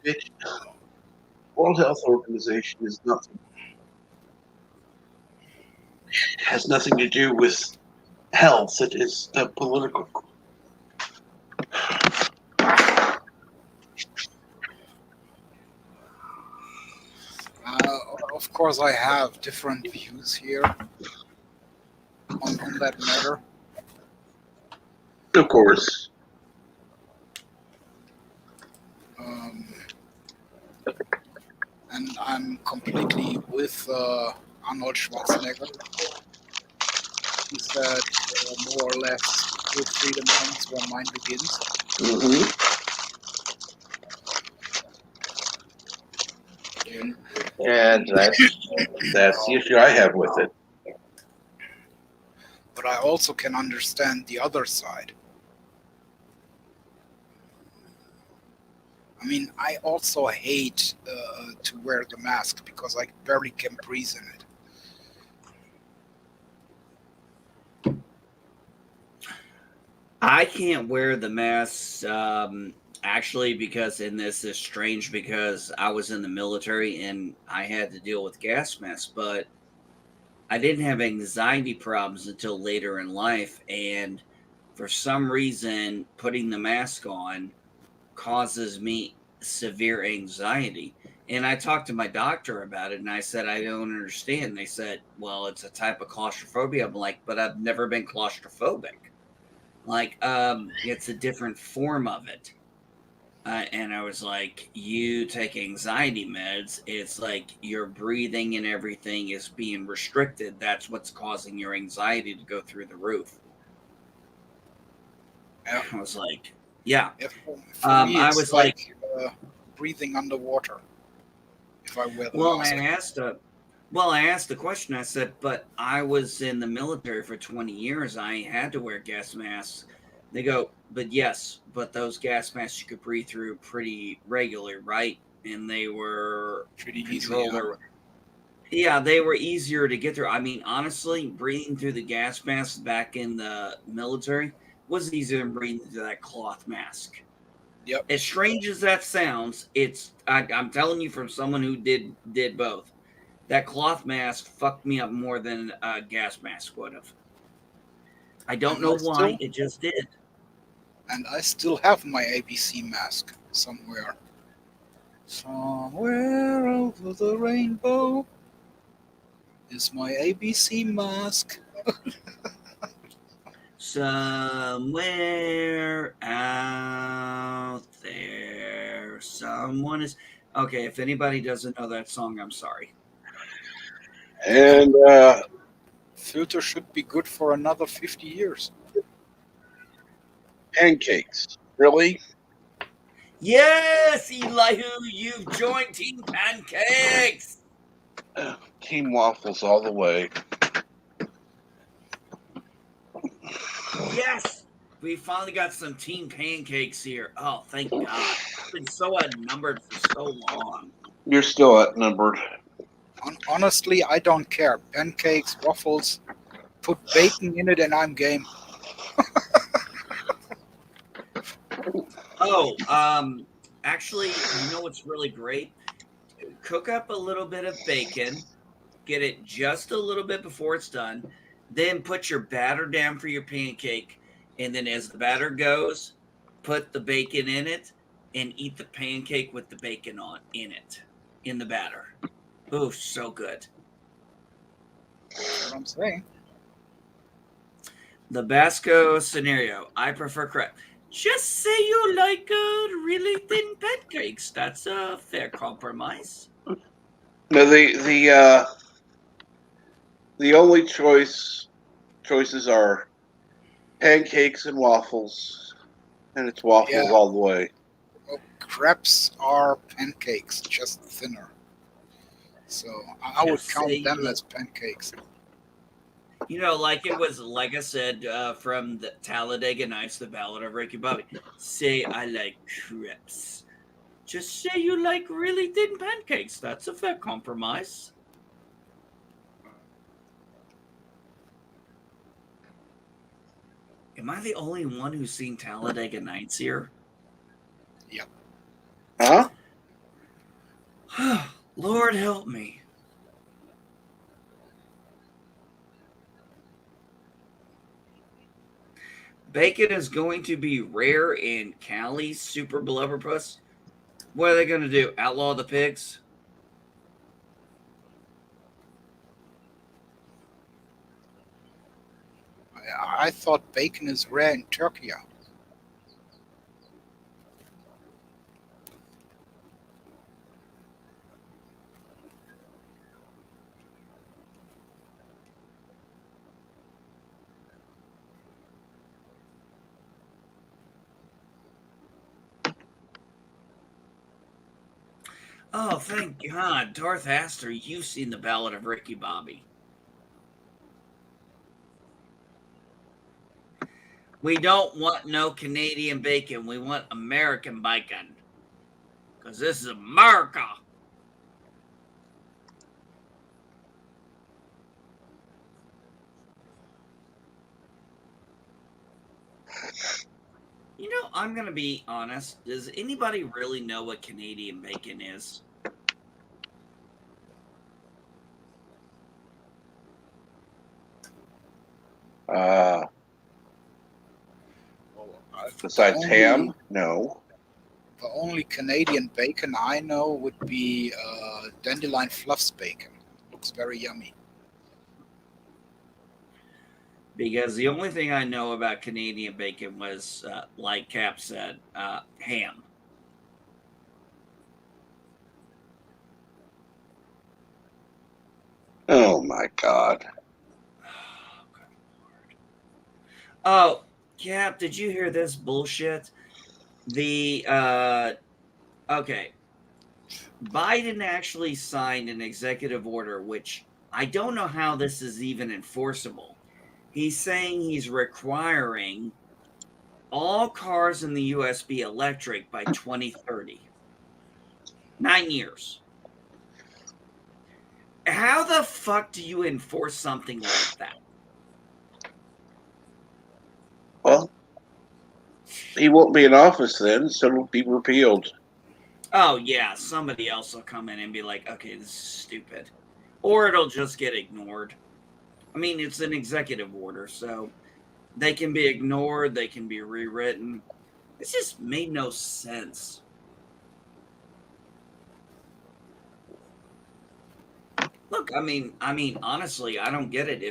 bitch, World Health Organization is nothing. It has nothing to do with health. It is a political. Of course, I have different views here on that matter. Of course. And I'm completely with Arnold Schwarzenegger. He said more or less, your freedom ends where mine begins. Mm-hmm. And that's the issue I have with it. But I also can understand the other side. I mean, I also hate to wear the mask because I barely can breathe in it. I can't wear the mask actually because, and this is strange because I was in the military and I had to deal with gas masks, but I didn't have anxiety problems until later in life. And for some reason, putting the mask on causes me severe anxiety. And I talked to my doctor about it, and I said, I don't understand. They said, well, it's a type of claustrophobia. I'm like, but I've never been claustrophobic. Like, it's a different form of it. And I was like, you take anxiety meds, it's like your breathing and everything is being restricted. That's what's causing your anxiety to go through the roof. Yeah. I was like, yeah. Yeah, for me, I it's was like breathing underwater. If I wear the well, mask. I asked the question. I said, but I was in the military for 20 years. I had to wear gas masks. They go, but yes, but those gas masks you could breathe through pretty regularly, right? And they were Pretty easy. controlled. Yeah, they were easier to get through. I mean, honestly, breathing through the gas mask back in the military was easier than breathing through that cloth mask. Yep. As strange as that sounds, I'm telling you from someone who did both. That cloth mask fucked me up more than a gas mask would have. I don't know why, it just did. And I still have my ABC mask somewhere. Somewhere over the rainbow is my ABC mask. Somewhere out there, someone is. Okay, if anybody doesn't know that song, I'm sorry. And Filter should be good for another 50 years. pancakes. Really? Yes, Elihu, you've joined Team Pancakes. Team waffles all the way. Yes, we finally got some Team Pancakes here. Oh, thank God. I've been so outnumbered for so long. You're still outnumbered. Honestly, I don't care. Pancakes, waffles, put bacon in it, and I'm game. Oh, actually, you know what's really great? Cook up a little bit of bacon, get it just a little bit before it's done, then put your batter down for your pancake, and then as the batter goes, put the bacon in it and eat the pancake with the bacon in the batter. Oh, so good. That's what I'm saying. The Basco scenario. I prefer correct. Just say you like really thin pancakes. That's a fair compromise. No, the only choices are pancakes and waffles, and it's waffles all the way. Well, crepes are pancakes, just thinner. So I would count them as pancakes. You know, like it was, like I said, from the Talladega Nights, the Ballad of Ricky Bobby. Say I like crepes. Just say you like really thin pancakes. That's a fair compromise. Am I the only one who's seen Talladega Nights here? Yep. Huh? Lord help me. Bacon is going to be rare in Cali's Super Blubberpuss. What are they going to do? Outlaw the pigs? I thought bacon is rare in Turkey. Oh, thank God. Darth Astor, you've seen the Ballad of Ricky Bobby. We don't want no Canadian bacon. We want American bacon. Because this is America. You know, I'm going to be honest. Does anybody really know what Canadian bacon is? Besides ham, no. The only Canadian bacon I know would be dandelion fluffs bacon. Looks very yummy. Because the only thing I know about Canadian bacon was, like Cap said, ham. Oh my God. Oh, Cap, did you hear this bullshit? Okay. Biden actually signed an executive order, which I don't know how this is even enforceable. He's saying he's requiring all cars in the US be electric by 2030. 9 years. How the fuck do you enforce something like that? Well, he won't be in office then, so it'll be repealed. Oh, yeah, somebody else will come in and be like, okay, this is stupid. Or it'll just get ignored. I mean, it's an executive order, so they can be ignored, they can be rewritten. This just made no sense. Look, I mean, honestly, I don't get it.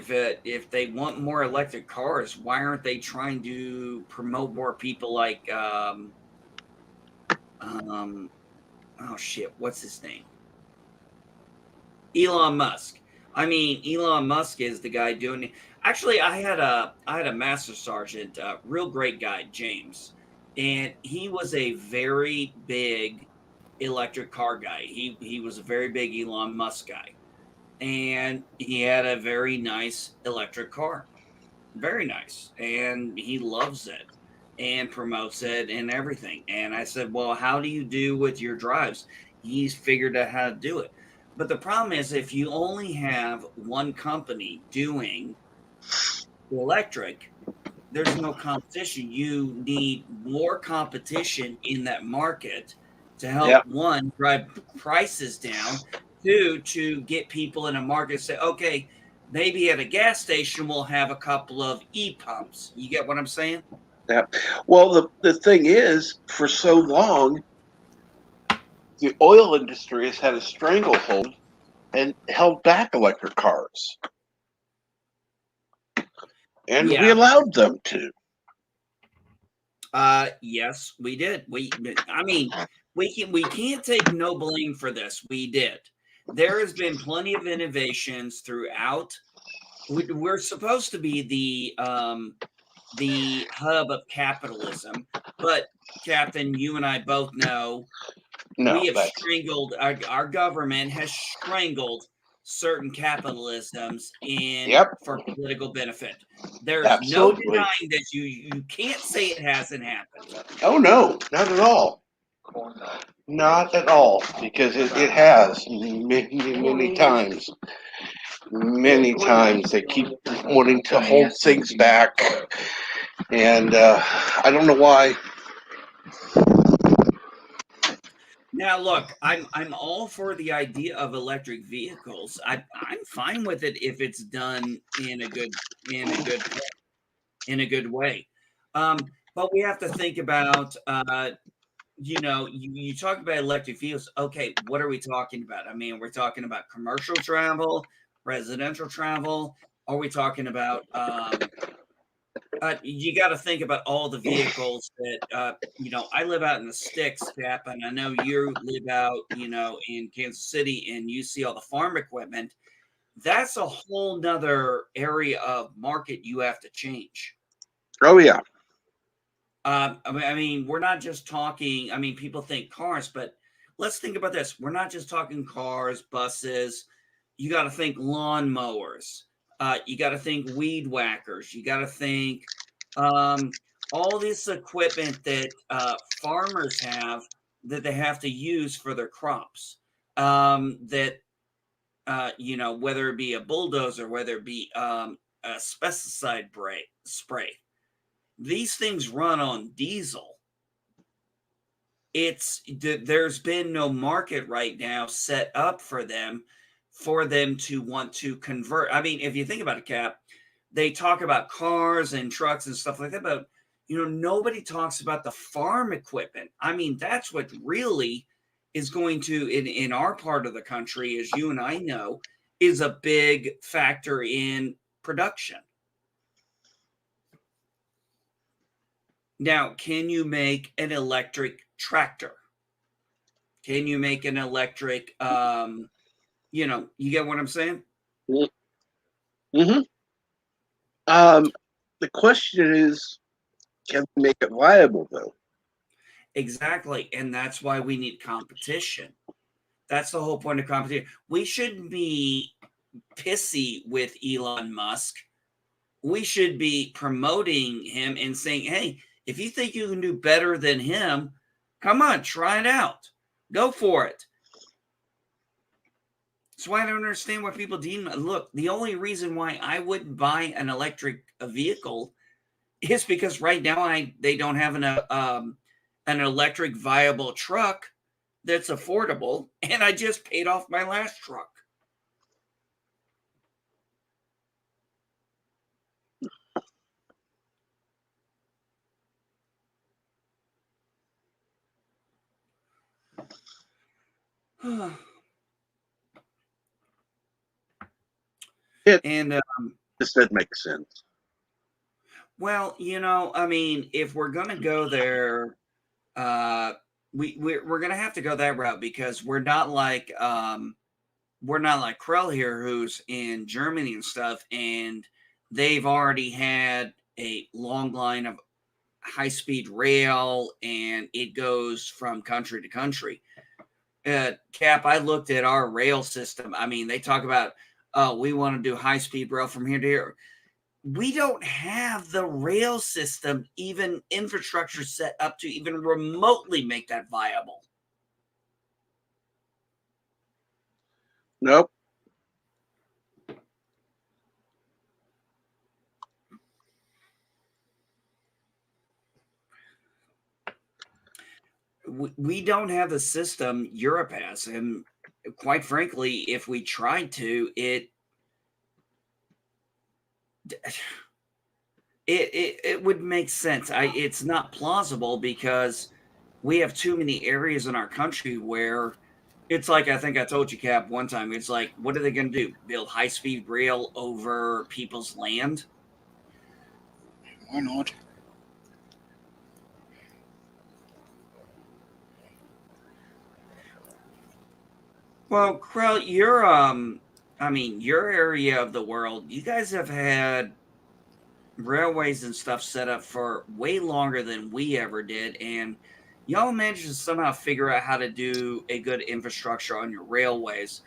If they want more electric cars, why aren't they trying to promote more people like oh shit, what's his name? Elon Musk. I mean, Elon Musk is the guy doing it. Actually, I had a master sergeant, real great guy, James, and he was a very big electric car guy. He was a very big Elon Musk guy, and he had a very nice electric car, very nice, and he loves it and promotes it and everything. And I said, well, how do you do with your drives? He's figured out how to do it. But the problem is, if you only have one company doing the electric, there's no competition. You need more competition in that market to help, one, drive prices down, two, to get people in a market to say, okay, maybe at a gas station we'll have a couple of e-pumps. You get what I'm saying? Yeah. Well, the thing is, for so long, the oil industry has had a stranglehold and held back electric cars. And we allowed them to. Yes, we did. I mean, we can't take no blame for this. We did. There has been plenty of innovations throughout. We're supposed to be the hub of capitalism, but Captain, you and I both know we have strangled our government has strangled certain capitalisms for political benefit. There's no denying that you can't say it hasn't happened. Oh no, not at all. Not at all, because it has many times. Many times they keep wanting to hold things back, and I don't know why. Now, look, I'm all for the idea of electric vehicles. I'm fine with it if it's done in a good way. But we have to think about you talk about electric vehicles. Okay, what are we talking about? I mean, we're talking about commercial travel, residential travel. Are we talking about you got to think about all the vehicles that I live out in the sticks, Cap, and I know you live out in Kansas City, and you see all the farm equipment. That's a whole nother area of market you have to change. Oh yeah. I mean, we're not just talking. I mean, people think cars, but let's think about this. We're not just talking cars, buses. You got to think lawn mowers. You got to think weed whackers. You got to think all this equipment that farmers have that they have to use for their crops. Whether it be a bulldozer, whether it be a pesticide spray. These things run on diesel. There's been no market right now set up for them to want to convert. I mean, if you think about it, Cap, they talk about cars and trucks and stuff like that, but Nobody talks about the farm equipment. I mean, that's what really is going to, in our part of the country, as you and I know, is a big factor in production. Now, can you make an electric tractor? Can you make an electric, you get what I'm saying? Mm-hmm. The question is, can we make it viable, though? Exactly. And that's why we need competition. That's the whole point of competition. We shouldn't be pissy with Elon Musk. We should be promoting him and saying, hey, if you think you can do better than him, come on, try it out. Go for it. That's why I don't understand why people deem. Look, the only reason why I wouldn't buy an electric vehicle is because right now they don't have an electric viable truck that's affordable, and I just paid off my last truck. And This did make sense. well, I mean, if we're gonna go there, we're gonna have to go that route because we're not like Krell here, who's in Germany and stuff, and they've already had a long line of high-speed rail, and it goes from country to country. Cap, I looked at our rail system. I mean, they talk about, we want to do high-speed rail from here to here. We don't have the rail system, even infrastructure set up to even remotely make that viable. Nope. We don't have the system Europe has, and quite frankly, if we tried to, it would make sense. It's not plausible because we have too many areas in our country where it's like, I think I told you, Cap, one time, it's like, what are they going to do? Build high-speed rail over people's land? Why not? Well, Krell, your area of the world, you guys have had railways and stuff set up for way longer than we ever did, and y'all managed to somehow figure out how to do a good infrastructure on your railways.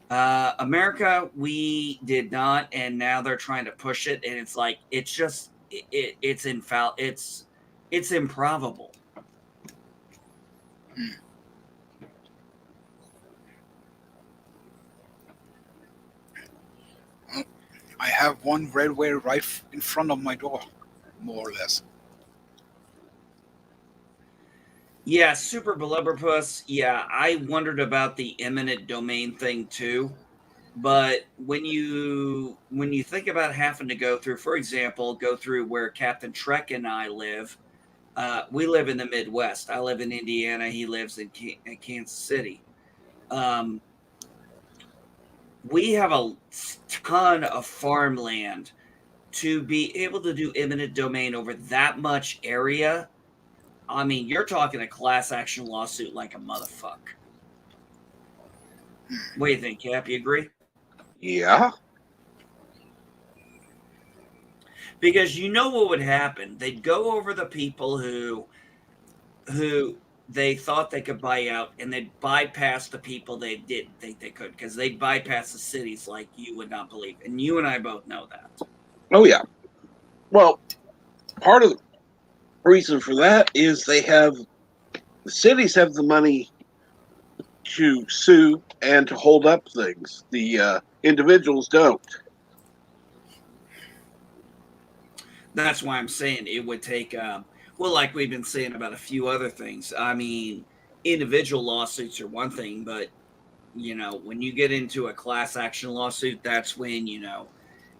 America, we did not, and now they're trying to push it, and it's like it's just it's improbable. I have one railway right in front of my door, more or less. Yeah, Super Blubberpuss. Yeah, I wondered about the eminent domain thing too. But when you think about having to go through, for example, go through where Captain Trek and I live, we live in the Midwest. I live in Indiana. He lives in Kansas City. We have a ton of farmland. To be able to do eminent domain over that much area, I mean, you're talking a class action lawsuit like a motherfucker. What do you think, Cap? You agree? Yeah. Because you know what would happen? They'd go over the people who they thought they could buy out, and they'd bypass the people they didn't think they could, because they'd bypass the cities like you would not believe. And you and I both know that. Oh, yeah. Well, part of the reason for that is the cities have the money to sue and to hold up things. The individuals don't. That's why I'm saying it would take, well, like we've been saying about a few other things. I mean, individual lawsuits are one thing, but, when you get into a class action lawsuit, that's when,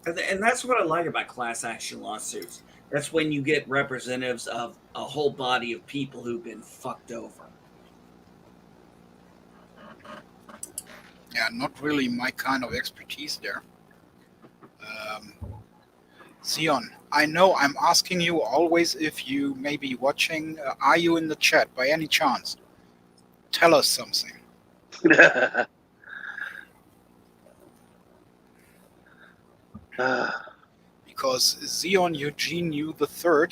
And that's what I like about class action lawsuits. That's when you get representatives of a whole body of people who've been fucked over. Yeah, not really my kind of expertise there. Sion, I know I'm asking you always if you may be watching. Are you in the chat by any chance? Tell us something. Because Sion Eugene Yu III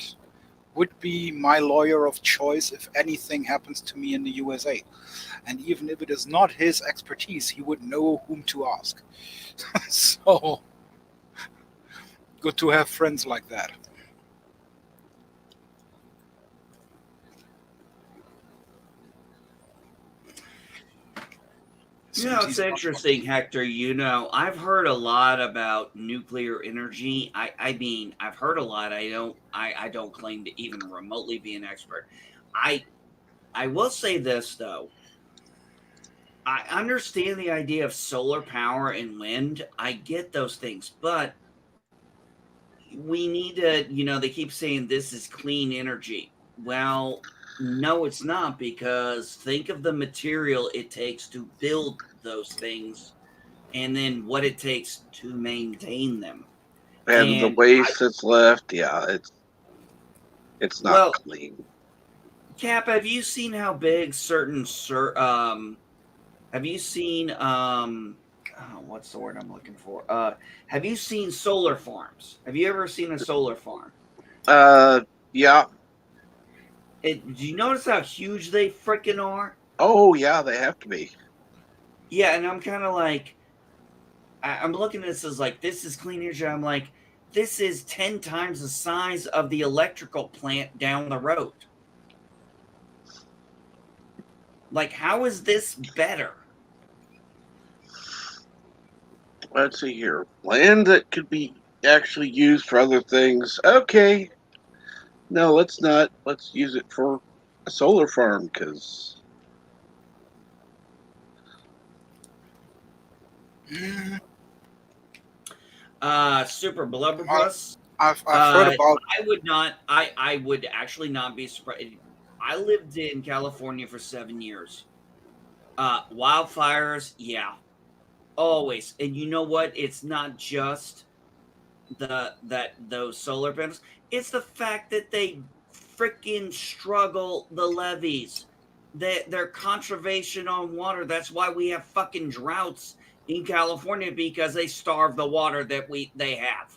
would be my lawyer of choice if anything happens to me in the USA. And even if it is not his expertise, he would know whom to ask. So, good to have friends like that. You know, it's interesting, Hector. You know, I've heard a lot about nuclear energy. I mean, I've heard a lot. I don't claim to even remotely be an expert. I will say this though. I understand the idea of solar power and wind. I get those things, but we need to, you know, they keep saying this is clean energy. Well, no, it's not, because think of the material it takes to build those things and then what it takes to maintain them. And the waste that's left, yeah, it's not well, clean. Cap, have you seen how big certain have you seen what's the word I'm looking for? Have you seen solar farms? Have you ever seen a solar farm? Yeah. Do you notice how huge they freaking are? Oh, yeah, they have to be. Yeah, and I'm kind of like, I'm looking at this as like, this is clean energy. I'm like, this is 10 times the size of the electrical plant down the road. Like, how is this better? Let's see here. Land that could be actually used for other things. Okay. No, let's not. Let's use it for a solar farm because. Super Blubberpuss. I've heard about. I would actually not be surprised. I lived in California for 7 years. Wildfires, yeah, always. And you know what? It's not just those solar panels. It's the fact that they freaking struggle the levees. Their conservation on water. That's why we have fucking droughts in California, because they starve the water that they have.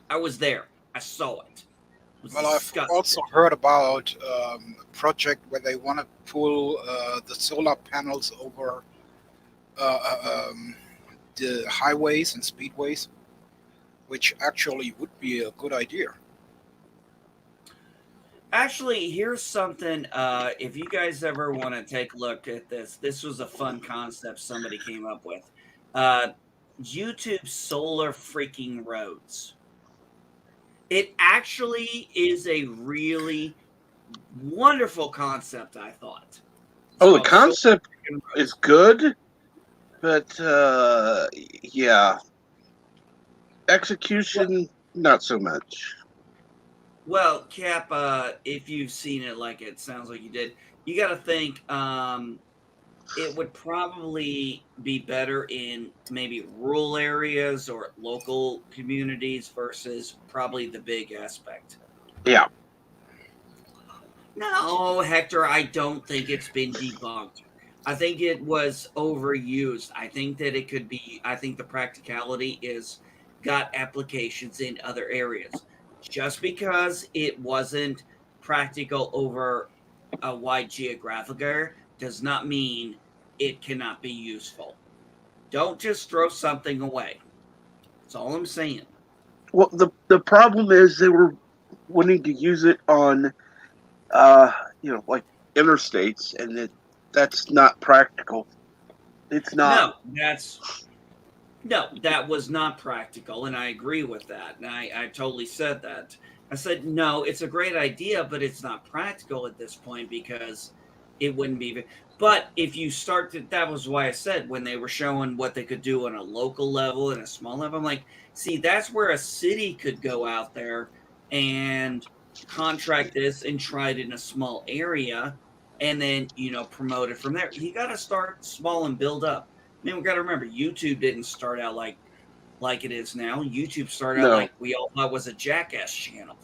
I was there. I saw it. Well, I've also heard about a project where they want to pull the solar panels over the highways and speedways, which actually would be a good idea. Actually, here's something. If you guys ever want to take a look at this was a fun concept somebody came up with. YouTube solar freaking roads. It actually is a really wonderful concept, I thought. The concept is good, but yeah, execution not so much. Well, Cap, if you've seen it, like it sounds like you did, you got to think it would probably be better in maybe rural areas or local communities versus probably the big aspect. Yeah. No, Hector, I don't think it's been debunked. I think it was overused. I think that it could be, I think the practicality is got applications in other areas. Just because it wasn't practical over a wide geographic area does not mean it cannot be useful. Don't just throw something away. That's all I'm saying. Well, the problem is they were wanting to use it on, like interstates, and that's not practical. It's not. No, that was not practical, and I agree with that. And I totally said that. I said, no, it's a great idea, but it's not practical at this point because it wouldn't be. But if you start to, that was why I said when they were showing what they could do on a local level and a small level, I'm like, see, that's where a city could go out there and contract this and try it in a small area and then, promote it from there. You got to start small and build up. I mean, we got to remember, YouTube didn't start out like it is now. YouTube started out No. like we all thought was a jackass channel.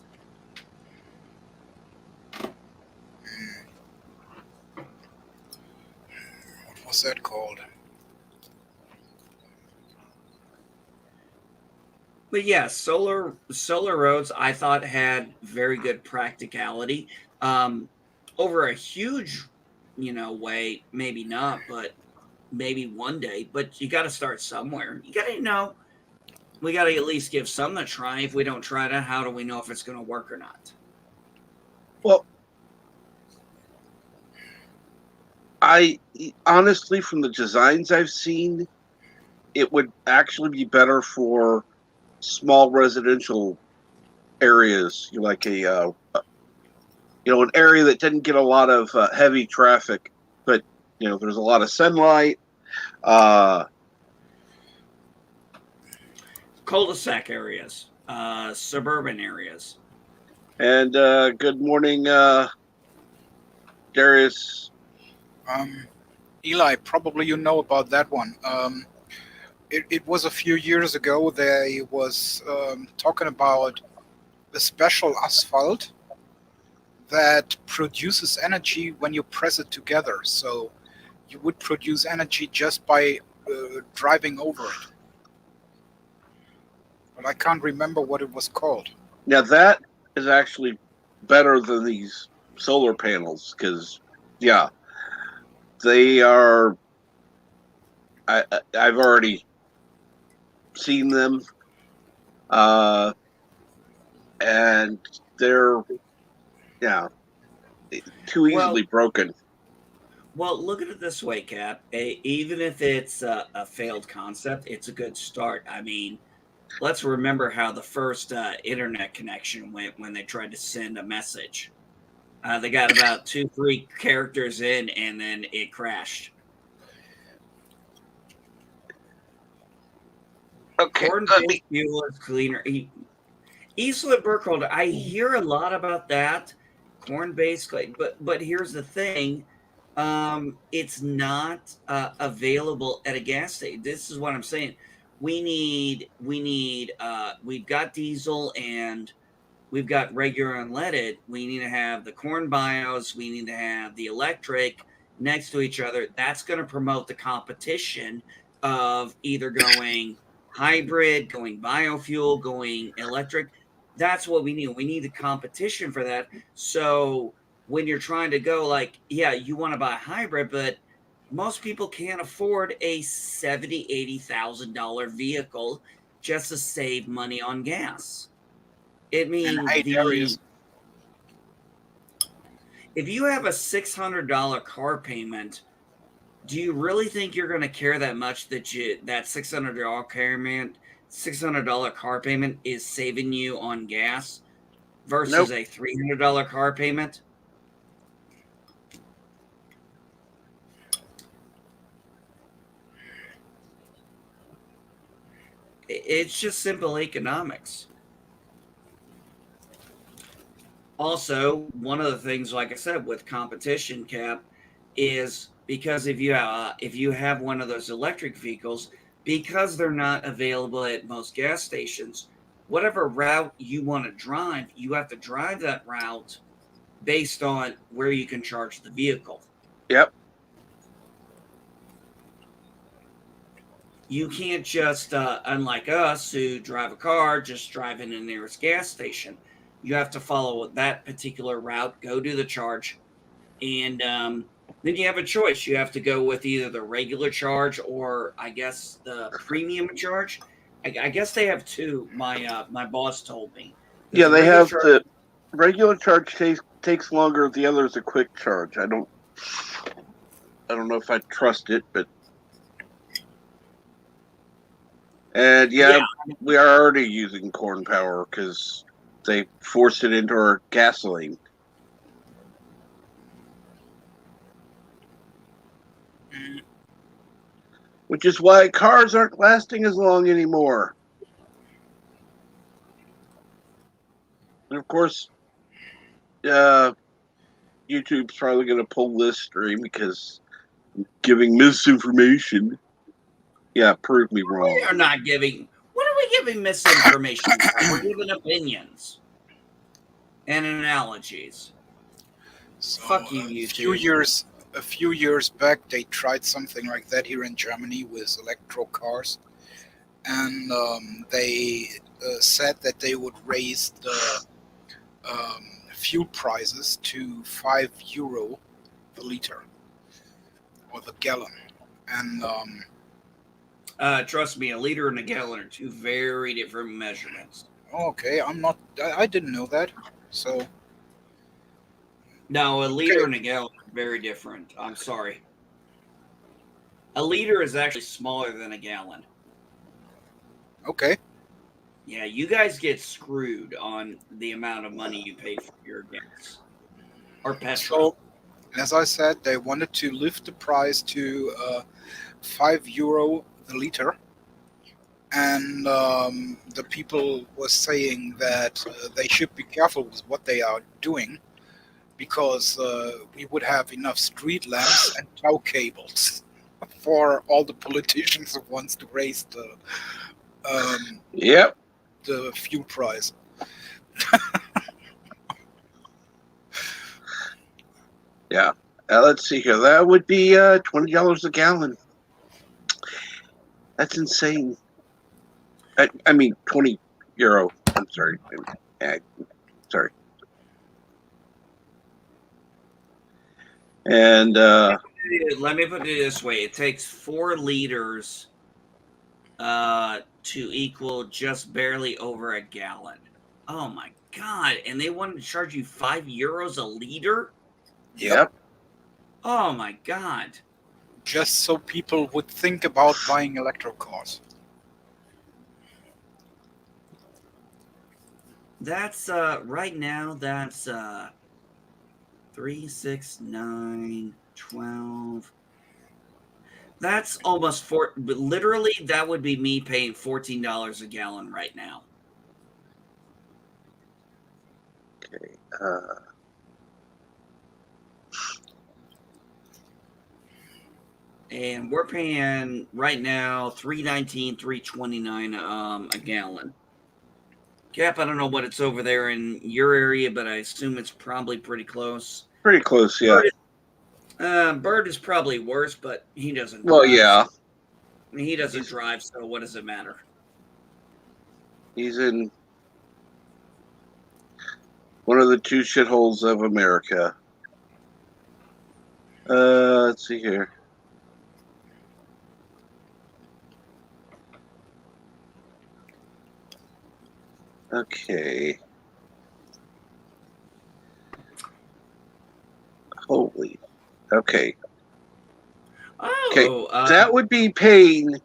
What was that called? But yeah, solar roads I thought had very good practicality. Over a huge, way, maybe not, but maybe one day. But you got to start somewhere. You got to we got to at least give some a try. If we don't try it, how do we know if it's going to work or not? Well, I honestly, from the designs I've seen, it would actually be better for small residential areas, like an area that didn't get a lot of heavy traffic, but there's a lot of sunlight. Cul-de-sac areas, suburban areas. And good morning, Darius. Eli, probably you know about that one. It was a few years ago. They was talking about a special asphalt that produces energy when you press it together. So you would produce energy just by driving over it. But I can't remember what it was called. Now that is actually better than these solar panels because, yeah, they are. I've already seen them, and they're too easily broken. Well, look at it this way, Cap. Even if it's a failed concept, it's a good start. I mean, let's remember how the first internet connection went when they tried to send a message. They got about 2-3 characters in, and then it crashed. Okay, Corn-based fuel is cleaner. Isla Burkholder, I hear a lot about that. Corn-based, but here's the thing. It's not available at a gas station. This is what I'm saying. We've got diesel and we've got regular unleaded. We need to have the corn bios. We need to have the electric next to each other. That's going to promote the competition of either going hybrid, going biofuel, going electric. That's what we need. We need the competition for that. So when you're trying to go you want to buy a hybrid, but most people can't afford a $70,000-$80,000 vehicle just to save money on gas. It means if you have a $600 car payment, do you really think you're going to care that much that $600 car payment is saving you on gas versus a $300 car payment? It's just simple economics. Also, one of the things, like I said, with competition, Cap, is because if you have one of those electric vehicles, because they're not available at most gas stations, whatever route you want to drive, you have to drive that route based on where you can charge the vehicle. Yep. You can't just, unlike us who drive a car, just drive in the nearest gas station. You have to follow that particular route, go do the charge, and then you have a choice. You have to go with either the regular charge or, I guess, the premium charge. I guess they have two. My boss told me. Yeah, they have the regular charge takes longer. The other is a quick charge. I don't know if I trust it, but we are already using corn power because they forced it into our gasoline. which is why cars aren't lasting as long anymore. And of course, YouTube's probably going to pull this stream because I'm giving misinformation. Yeah, prove me wrong. We are not giving. What are we giving misinformation for? We're giving opinions and analogies. So Fuck you, YouTube. A few years back, they tried something like that here in Germany with electro cars, and they said that they would raise the fuel prices to €5 the liter or the gallon, and Trust me, a liter and a gallon are two very different measurements. okay, I didn't know that. So No, a liter and a gallon are very different. I'm sorry. A liter is actually smaller than a gallon. okay, Yeah, you guys get screwed on the amount of money you pay for your gas or petrol. so as I said, they wanted to lift the price to €5 the liter, and the people were saying that they should be careful with what they are doing because we would have enough street lamps and tow cables for all the politicians who wants to raise Yep. the fuel price. Yeah. Let's see here. That would be $20 a gallon. That's insane. I mean, €20. I'm sorry. Sorry. And Let me put it this way: it takes 4 liters to equal just barely over a gallon. Oh my god! And they wanted to charge you €5 a liter? yep. Oh my god! Just so people would think about buying electric cars. That's right now. That's 3, 6, 9, 12. That's almost four. But literally, that would be me paying $14 a gallon right now. Okay. And we're paying right now $3.19, $3.29 a gallon. Cap, I don't know what it's over there in your area, but I assume it's probably pretty close. Pretty close, yeah. Bird is probably worse, but he doesn't. Well, drive. yeah. I mean, he doesn't drive, so what does it matter? He's in one of the 2 shitholes of America. Let's see here. Okay. Holy. Okay. Oh, Okay. That would be paying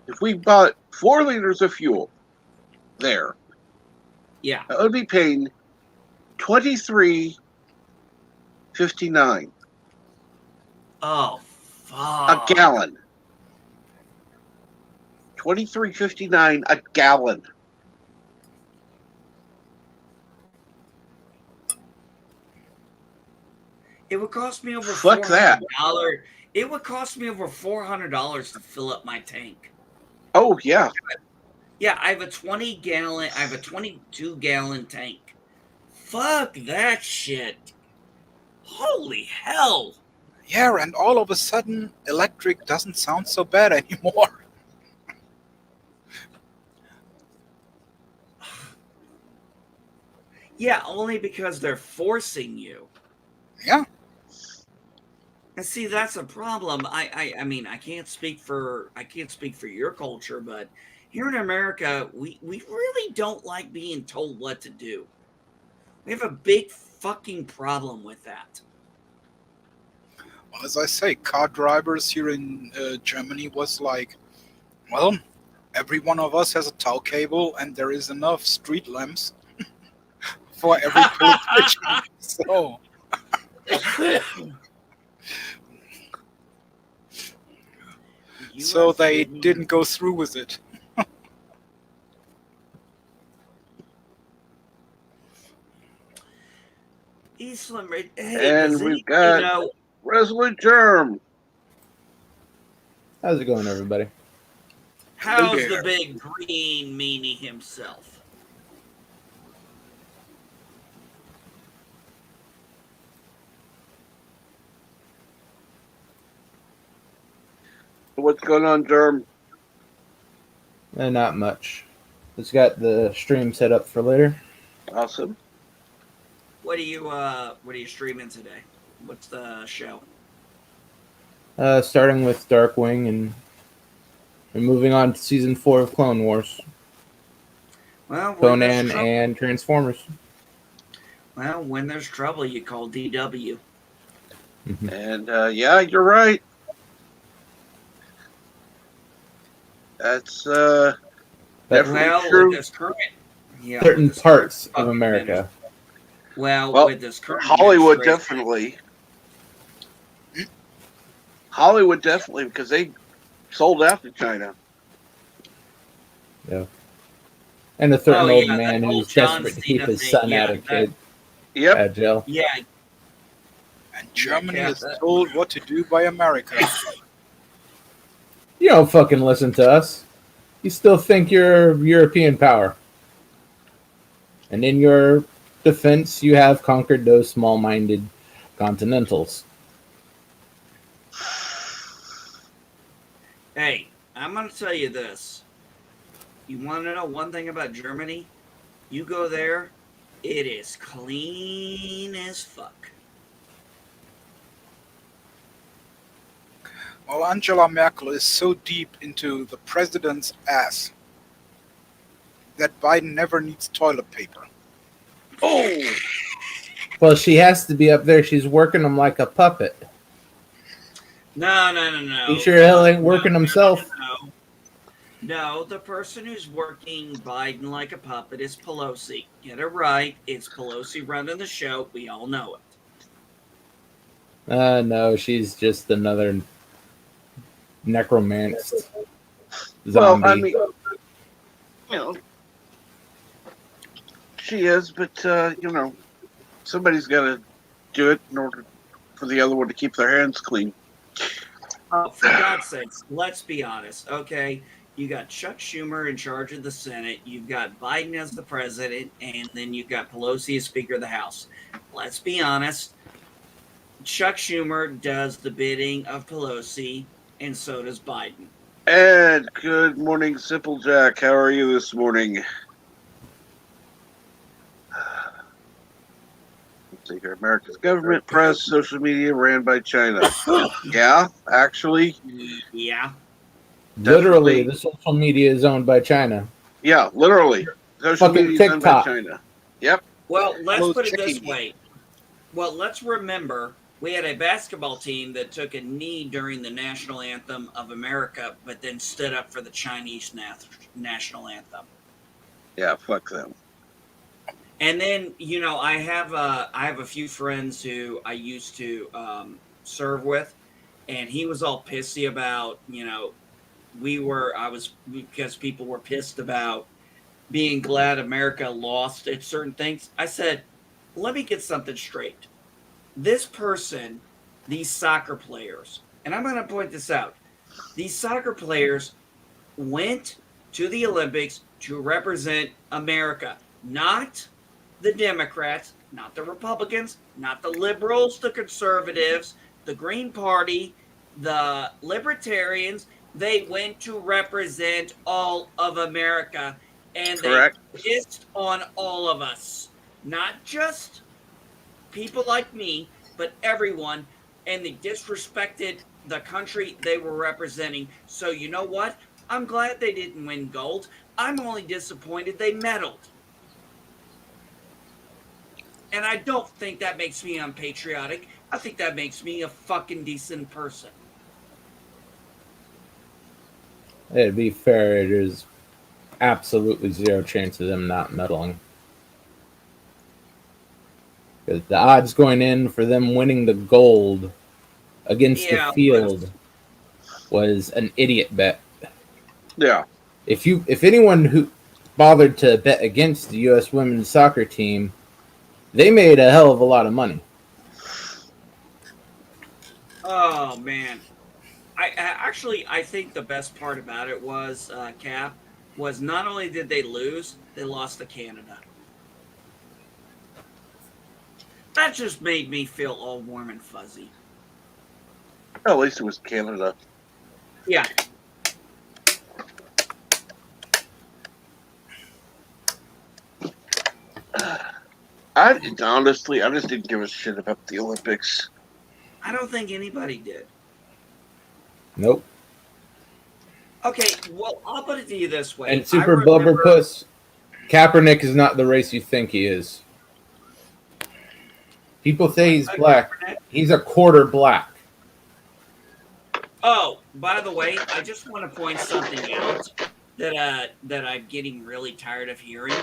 if we bought 4 liters of fuel there. yeah. That would be paying $23.59 Oh, a fuck. gallon. $23.59 a gallon. It would cost me over Fuck that. $400. It would cost me over $400 to fill up my tank. Oh yeah. Yeah, I have a 22-gallon tank. Fuck that shit. Holy hell. Yeah, and all of a sudden, electric doesn't sound so bad anymore. Yeah, only because they're forcing you. Yeah. And see, that's a problem. I mean, I can't speak for your culture, but here in America, we really don't like being told what to do. We have a big fucking problem with that. Well, as I say, car drivers here in Germany was like, well, every one of us has a tow cable, and there is enough street lamps for every politician. So, So US they didn't go through with it. Eastland, hey, And does we've anybody got know Resolute Germ. How's it going, everybody? how's there. the big green meanie himself? What's going on, Germ? Not much. Just got the stream set up for later. Awesome. What are you streaming today? What's the show? Starting with Darkwing and moving on to season 4 of Clone Wars, Well, Conan, and Transformers. Well, when there's trouble, you call DW. And yeah, you're right. That's definitely Well, true. with this current, yeah, Certain with this parts current of America. Well, with this current Hollywood administration- definitely. Hollywood definitely, because they sold out to China. Yeah. And a certain Oh, old yeah, man that whole who's John desperate to keep Cena his thing, son yeah, out of that- Yep. jail. Yeah, And Germany Yeah, is that- told what to do by America. You don't fucking listen to us. You still think you're a European power. And in your defense, you have conquered those small-minded continentals. hey, I'm gonna tell you this. You want to know one thing about Germany? You go there, it is clean as fuck. Well, Angela Merkel is so deep into the president's ass that Biden never needs toilet paper. Oh, Well, she has to be up there. She's working them like a puppet. No. You sure hell ain't working himself? No, the person who's working Biden like a puppet is Pelosi. Get it right. It's Pelosi running the show. We all know it. No, she's just another necromanced well, zombie. I mean, she is, but somebody's got to do it in order for the other one to keep their hands clean. Oh, for God's sakes, let's be honest, okay? You got Chuck Schumer in charge of the Senate, you've got Biden as the president, and then you've got Pelosi as Speaker of the House. Let's be honest, Chuck Schumer does the bidding of Pelosi, and so does Biden. And good morning, Simplejack. How are you this morning? Let's see here. America's government, press, social media ran by China. Yeah, actually. Yeah. Literally, definitely. the social media is owned by China. Yeah, literally. Social Fucking media is owned by TikTok. China. Yep. Well, let's Hello, put it this Chicky. way. Well, let's remember we had a basketball team that took a knee during the national anthem of America, but then stood up for the Chinese national anthem. Yeah, fuck them. And then, I have a few friends who I used to serve with, and he was all pissy about, because people were pissed about being glad America lost at certain things. I said, let me get something straight. This person, these soccer players, and I'm going to point this out. These soccer players went to the Olympics to represent America, not the Democrats, not the Republicans, not the liberals, the conservatives, the Green Party, the libertarians. They went to represent all of America, and Correct. they pissed on all of us, not just people like me, but everyone, and they disrespected the country they were representing. So you know what? I'm glad they didn't win gold. I'm only disappointed they medaled. And I don't think that makes me unpatriotic. I think that makes me a fucking decent person. To be fair, there's absolutely zero chance of them not medaling. Because the odds going in for them winning the gold against the field was an idiot bet. Yeah. If anyone who bothered to bet against the U.S. women's soccer team, they made a hell of a lot of money. Oh man, I think the best part about it was Cap was not only did they lose, they lost to Canada. That just made me feel all warm and fuzzy. At least it was Canada. Yeah. I honestly, I just didn't give a shit about the Olympics. I don't think anybody did. Nope. Okay, well, I'll put it to you this way. And Super Blubber Puss, Kaepernick is not the race you think he is. People say he's black. He's a quarter black. Oh, by the way, I just want to point something out that I'm getting really tired of hearing.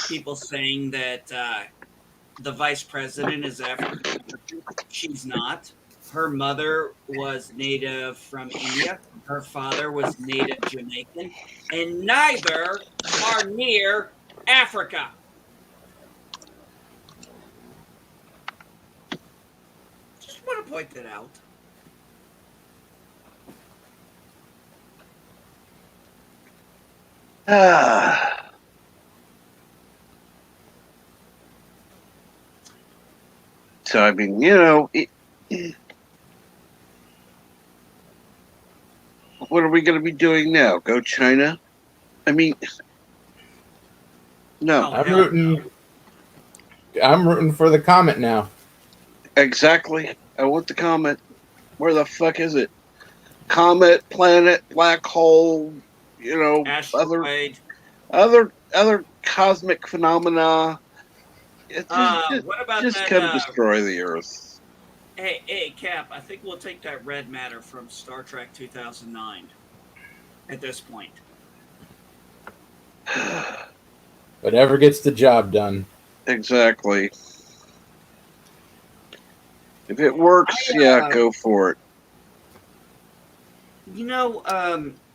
People saying that the vice president is African American. She's not. Her mother was native from India. Her father was native Jamaican. And neither are near Africa. Just want to point that out. So, I mean, what are we going to be doing now? Go China? I mean, no. Oh, I'm hell rooting. I'm rooting for the comet now. Exactly. I want the comet. Where the fuck is it? Comet, planet, black hole, Asteroid. other cosmic phenomena. What about just that? come destroy the Earth. Hey, Cap, I think we'll take that red matter from Star Trek 2009 at this point. Whatever gets the job done. Exactly. If it works, go for it.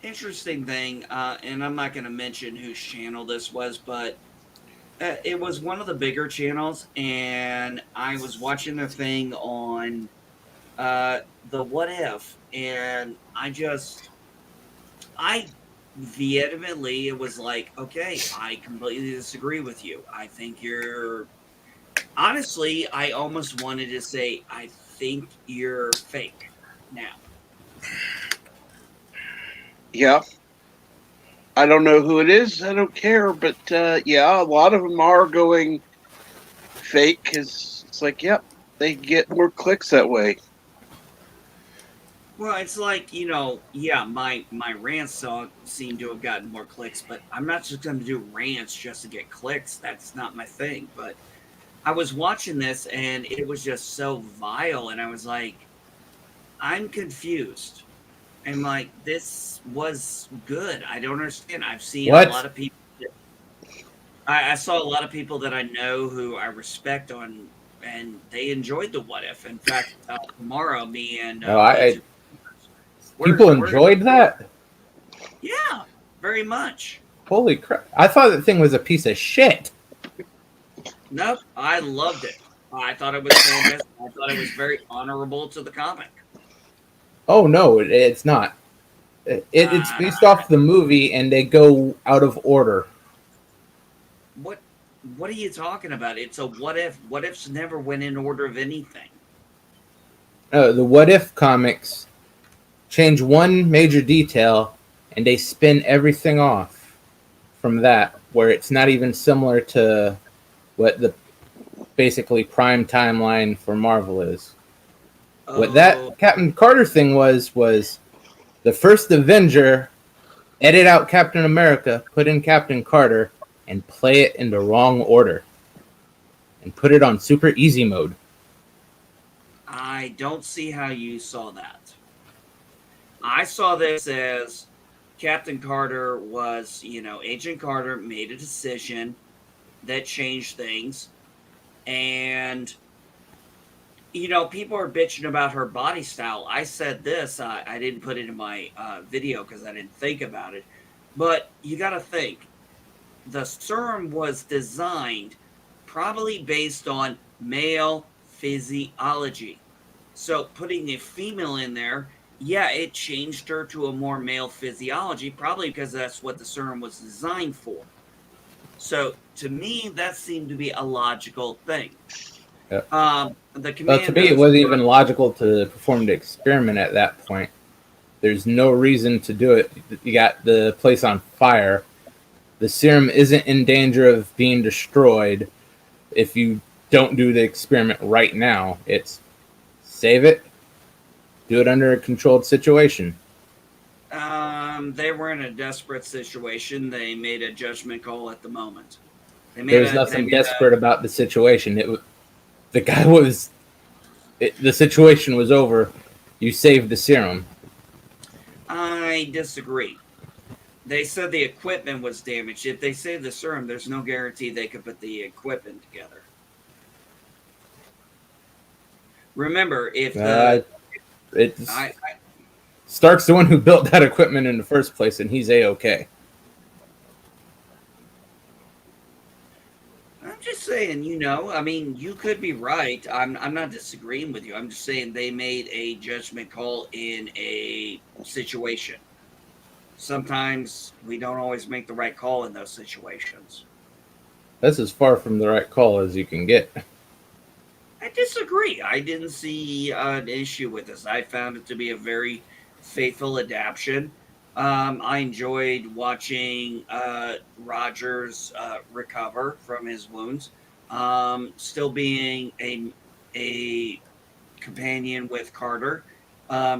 Interesting thing, and I'm not going to mention whose channel this was, but it was one of the bigger channels, and I was watching the thing on the What If, and I vehemently, it was like, okay, I completely disagree with you. I think honestly, I almost wanted to say, I think you're fake now. Yeah. I don't know who it is. I don't care. But, a lot of them are going fake because it's like, yep, they get more clicks that way. Well, it's like, my rants seem to have gotten more clicks, but I'm not just going to do rants just to get clicks. That's not my thing. But I was watching this, and it was just so vile, and I was like, I'm confused. And like, this was good. I don't understand. I've seen a lot of people. I saw a lot of people that I know who I respect on, and they enjoyed the What If. In fact, tomorrow, me and people enjoyed that. Yeah, very much. Holy crap! I thought that thing was a piece of shit. Nope, I loved it. I thought it was fantastic. I thought it was very honorable to the comic. Oh no, it's not. It's based off the movie, and they go out of order. What are you talking about? It's a what if. What ifs never went in order of anything. The What If comics change one major detail, and they spin everything off from that, where it's not even similar to what the basically prime timeline for Marvel is. What that Captain Carter thing was the first Avenger, edit out Captain America, put in Captain Carter, and play it in the wrong order. And put it on super easy mode. I don't see how you saw that. I saw this as Captain Carter was, Agent Carter made a decision that changed things. And People are bitching about her body style. I said this. I didn't put it in my video because I didn't think about it. But you got to think. The serum was designed probably based on male physiology. So putting a female in there, yeah, it changed her to a more male physiology, probably because that's what the serum was designed for. So to me, that seemed to be a logical thing. Yep. The Well, to me, it commandos wasn't even logical to perform the experiment at that point. There's no reason to do it. You got the place on fire. The serum isn't in danger of being destroyed if you don't do the experiment right now. It's save it, do it under a controlled situation. They were in a desperate situation. They made a judgment call at the moment. There's nothing desperate about the situation. The situation was over. You saved the serum. I disagree. They said the equipment was damaged. If they saved the serum, there's no guarantee they could put the equipment together. Remember, if Stark's the one who built that equipment in the first place, and he's A-okay. I'm just saying, you could be right. I'm not disagreeing with you. I'm just saying they made a judgment call in a situation. Sometimes we don't always make the right call in those situations. That's as far from the right call as you can get. I disagree. I didn't see an issue with this. I found it to be a very faithful adaptation. I enjoyed watching Rogers recover from his wounds, still being a companion with Carter.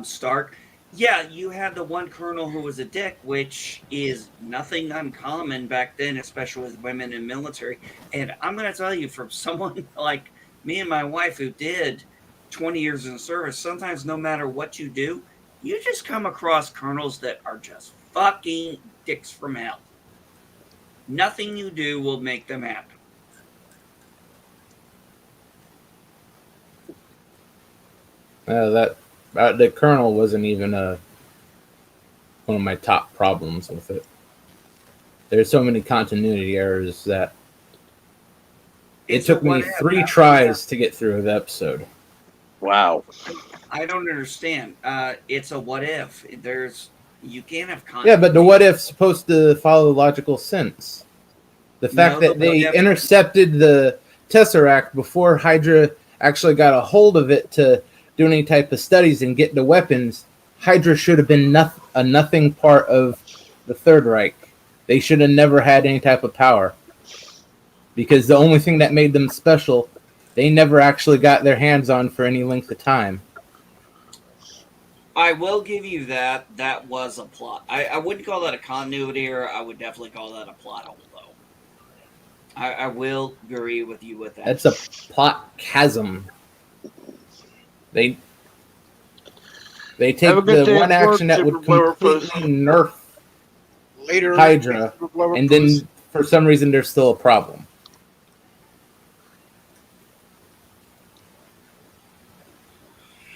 Stark. Yeah, you had the one colonel who was a dick, which is nothing uncommon back then, especially with women in military. And I'm going to tell you, from someone like me and my wife who did 20 years in the service, sometimes no matter what you do, you just come across colonels that are just fucking dicks from hell. Nothing you do will make them happy. The colonel wasn't even one of my top problems with it. There's so many continuity errors that it took me 3 tries to get through the episode. Wow. I don't understand. It's a what if. You can't have continuity. Yeah, but the what if's supposed to follow logical sense. The fact that they intercepted the Tesseract before Hydra actually got a hold of it to do any type of studies and get the weapons, Hydra should have been a nothing part of the Third Reich. They should have never had any type of power. Because the only thing that made them special, they never actually got their hands on for any length of time. I will give you that. That was a plot. I wouldn't call that a continuity error. I would definitely call that a plot hole, though. I will agree with you with that. That's a plot chasm. They take the one action that would completely nerf Hydra, and then for some reason there's still a problem.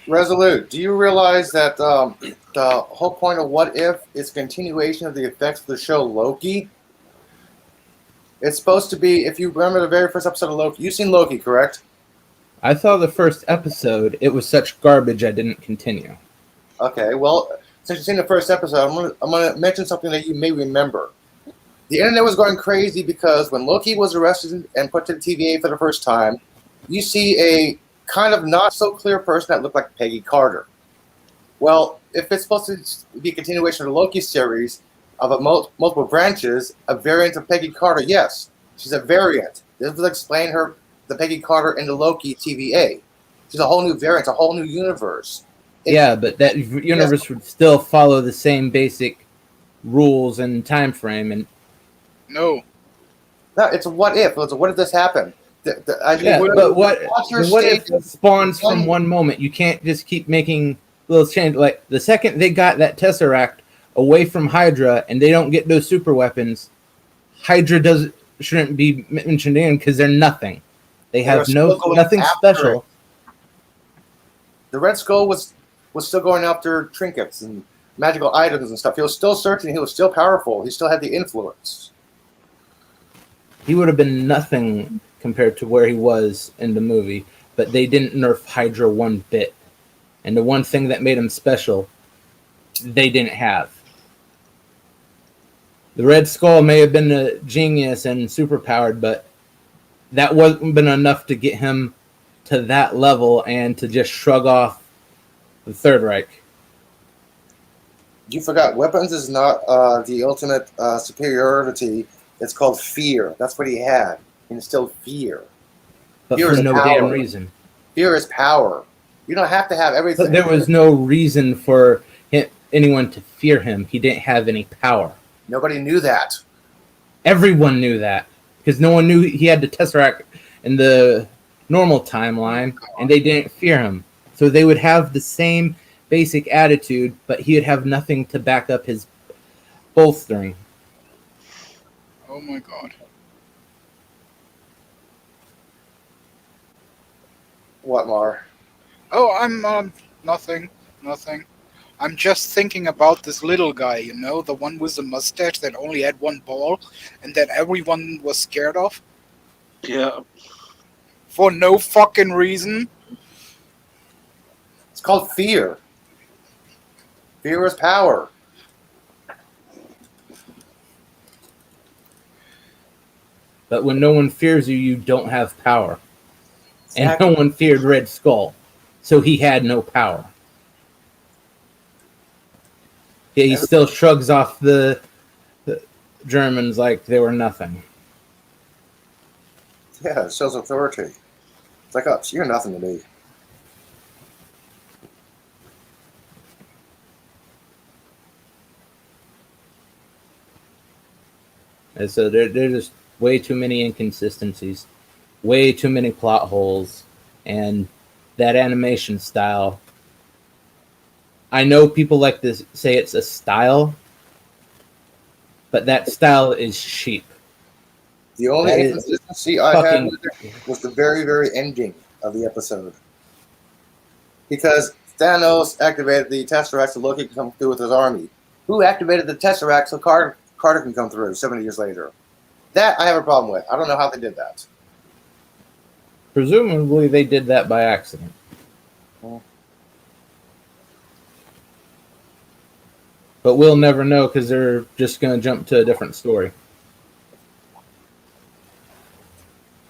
Resolute, do you realize that the whole point of What If is continuation of the effects of the show Loki? It's supposed to be, if you remember the very first episode of Loki, you've seen Loki, correct? I saw the first episode. It was such garbage I didn't continue. Okay, well, since you've seen the first episode, I'm gonna mention something that you may remember. The internet was going crazy because when Loki was arrested and put to the TVA for the first time, you see a kind of not so clear person that looked like Peggy Carter. Well, if it's supposed to be a continuation of the Loki series of multiple branches, a variant of Peggy Carter, yes, she's a variant. This will explain the Peggy Carter in the Loki TVA. She's a whole new variant, a whole new universe. But that universe would still follow the same basic rules and time frame. And No, it's a what if. It's a what if this happened? But what if spawns from one moment? You can't just keep making little changes. Like the second they got that Tesseract away from Hydra and they don't get those super weapons, Hydra shouldn't be mentioned in because they're nothing. They have nothing special. The Red Skull was still going after trinkets and magical items and stuff. He was still searching. He was still powerful. He still had the influence. He would have been nothing compared to where he was in the movie, but they didn't nerf Hydra one bit. And the one thing that made him special, they didn't have. The Red Skull may have been a genius and superpowered, but that wasn't been enough to get him to that level and to just shrug off the Third Reich. You forgot weapons is not the ultimate superiority. It's called fear. That's what he had. He instilled fear. But Fear for is no power. damn reason. Fear is power. You don't have to have everything. But there was no reason for anyone to fear him. He didn't have any power. Nobody knew that. Everyone knew that because no one knew he had the Tesseract in the normal timeline, and they didn't fear him. So they would have the same basic attitude, but he would have nothing to back up his bolstering. Oh my god. What, Mar? Oh, I'm nothing. I'm just thinking about this little guy, you know, the one with the mustache that only had one ball and that everyone was scared of Yeah. for no fucking reason. It's called fear. Fear is power. But when no one fears you, you don't have power. And Exactly. no one feared Red Skull, so he had no power. Yeah, he still shrugs off the Germans like they were nothing. Yeah, it shows authority. It's like, oh, you're nothing to me. And so there's just way too many inconsistencies, way too many plot holes, and that animation style. I know people like to say it's a style, but that style is cheap. The only That is inconsistency I had fucking- with it was the very, very ending of the episode. Because Thanos activated the Tesseract so Loki can come through with his army. Who activated the Tesseract so Carter can come through 70 years later? That I have a problem with. I don't know how they did that. Presumably they did that by accident. But we'll never know because they're just going to jump to a different story.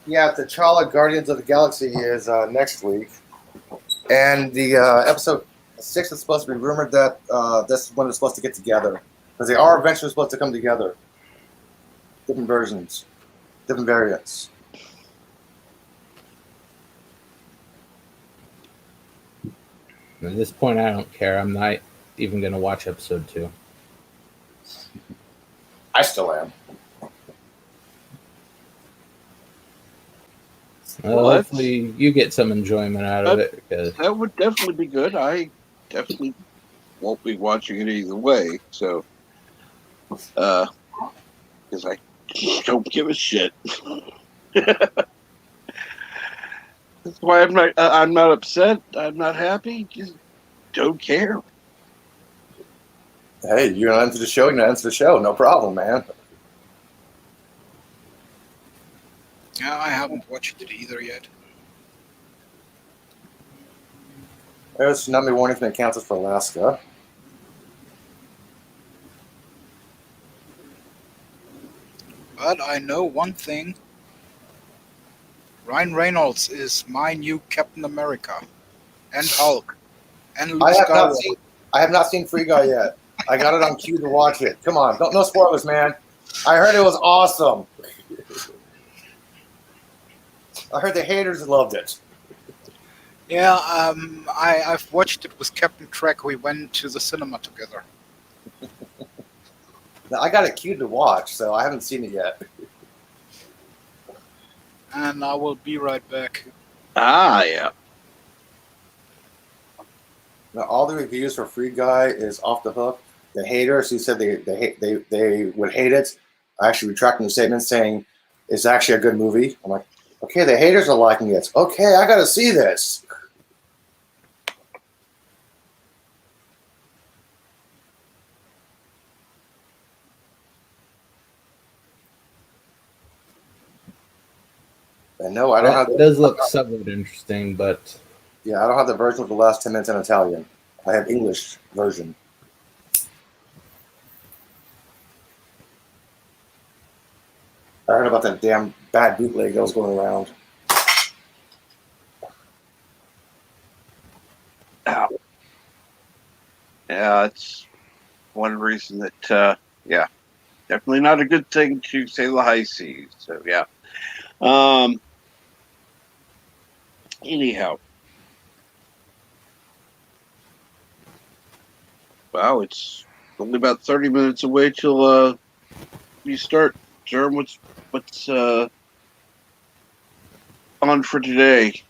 Yeah, T'Challa Guardians of the Galaxy is next week. And the episode 6 is supposed to be rumored that this one is supposed to get together. Because they are eventually supposed to come together. Different versions. Different variants. At this point, I don't care. I'm not even going to watch episode 2. I still am. Well, that's- Hopefully you get some enjoyment out of it. Because That would definitely be good. I definitely won't be watching it either way. So, because I don't give a shit. That's why I'm not upset. I'm not happy. Just don't care. Hey, you're not into the show, you're not into the show. No problem, man. Yeah, I haven't watched it either yet. There's tsunami warning from the Council for Alaska. But I know one thing. Ryan Reynolds is my new Captain America. And Hulk. And Luke Skywalker. I have not seen Free Guy yet. I got it on cue to watch it. Come on, no spoilers, man. I heard it was awesome. I heard the haters loved it. Yeah, I've watched it with Captain Trek. We went to the cinema together. Now, I got it queued to watch, so I haven't seen it yet. And I will be right back. Ah, yeah. Now, all the reviews for Free Guy is off the hook. The haters who said they would hate it, I actually retracting the statement saying it's actually a good movie. I'm like, okay, the haters are liking it. Okay, I got to see this. And no, I don't have. That does look somewhat interesting, but Yeah, I don't have the version with the last 10 minutes in Italian. I have English version. I heard about that damn bad bootleg that was going around. Ow. Yeah, it's one reason that, yeah, definitely not a good thing to sail the high seas. So, yeah. Anyhow, wow, it's only about 30 minutes away till you start. Jerm, what's on for today?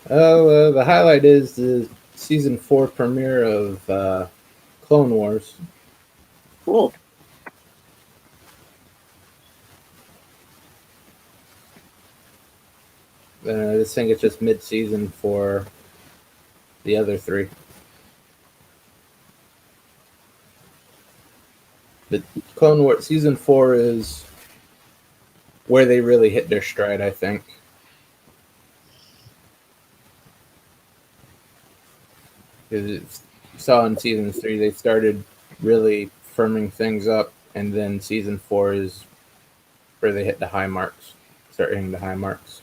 the highlight is the season 4 premiere of Clone Wars. Cool. I just think it's just mid-season for the other 3. But Clone Wars season 4 is where they really hit their stride, I think. Because you saw in season 3 they started really firming things up, and then season 4 is where they hit the high marks. Start hitting the high marks.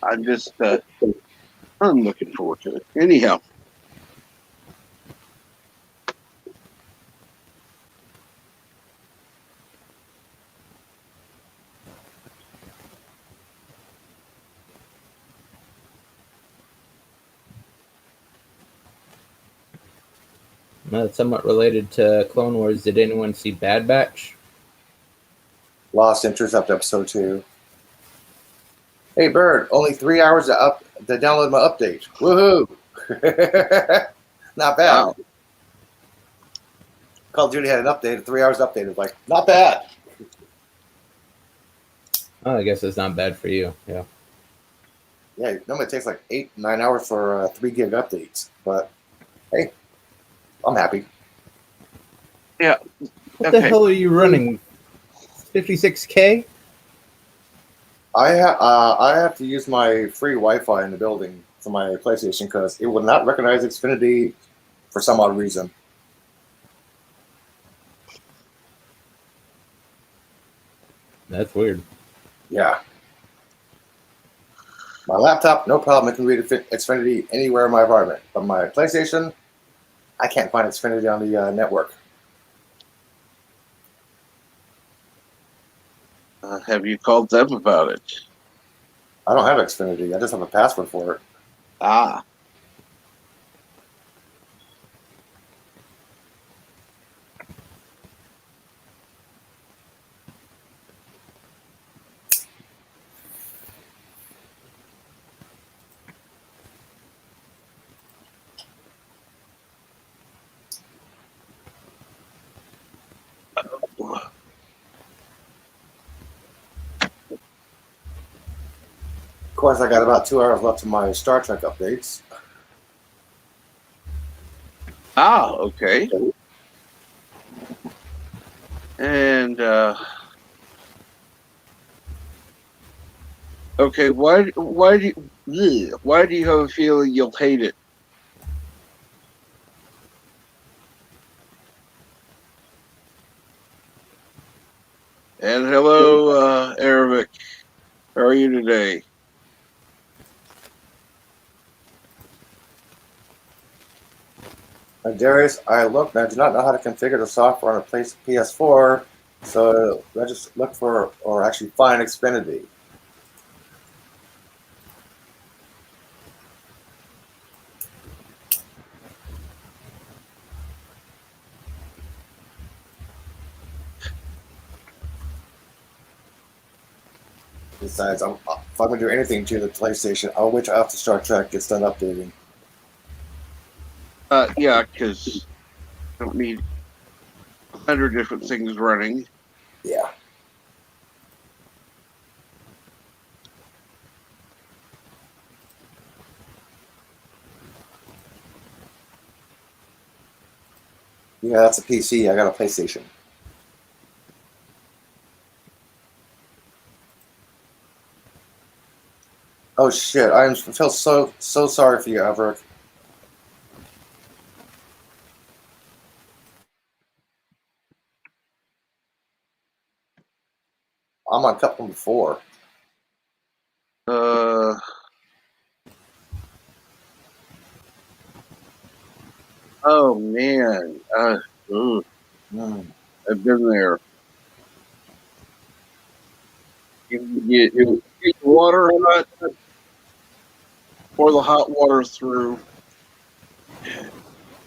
I'm just, I'm looking forward to it. Anyhow. Somewhat related to Clone Wars, did anyone see Bad Batch? Lost interest up to episode 2. Hey, Bird, only 3 hours to download my update. Woohoo! Not bad. Wow. Call of Duty had an update, 3 hours updated. Like, not bad. Oh, I guess it's not bad for you. Yeah. Yeah, normally it takes like 8-9 hours for 3 gig updates. But hey, I'm happy. Yeah. What the hell are you running? 56K? I have to use my free Wi-Fi in the building for my PlayStation because it will not recognize Xfinity for some odd reason. That's weird. Yeah. My laptop, no problem. It can read Xfinity anywhere in my apartment. But my PlayStation, I can't find Xfinity on the network. Have you called them about it? I don't have Xfinity. I just have a password for it. Ah. Of course, I got about 2 hours left to my Star Trek updates. Ah, okay. And okay, why do you have a feeling you'll hate it? And hello, Arabic. How are you today? Darius, I looked and I do not know how to configure the software on a PS4, so I just look for or actually find Xfinity. Besides, if I'm going to do anything to the PlayStation, I'll wait till after Star Trek gets done updating. Yeah, because I don't need 100 different things running. Yeah. Yeah, that's a PC. I got a PlayStation. Oh shit! I feel so sorry for you, Everett. I'm on cup number 4. Oh man, ooh, I've been there. You get the water hot, pour the hot water through.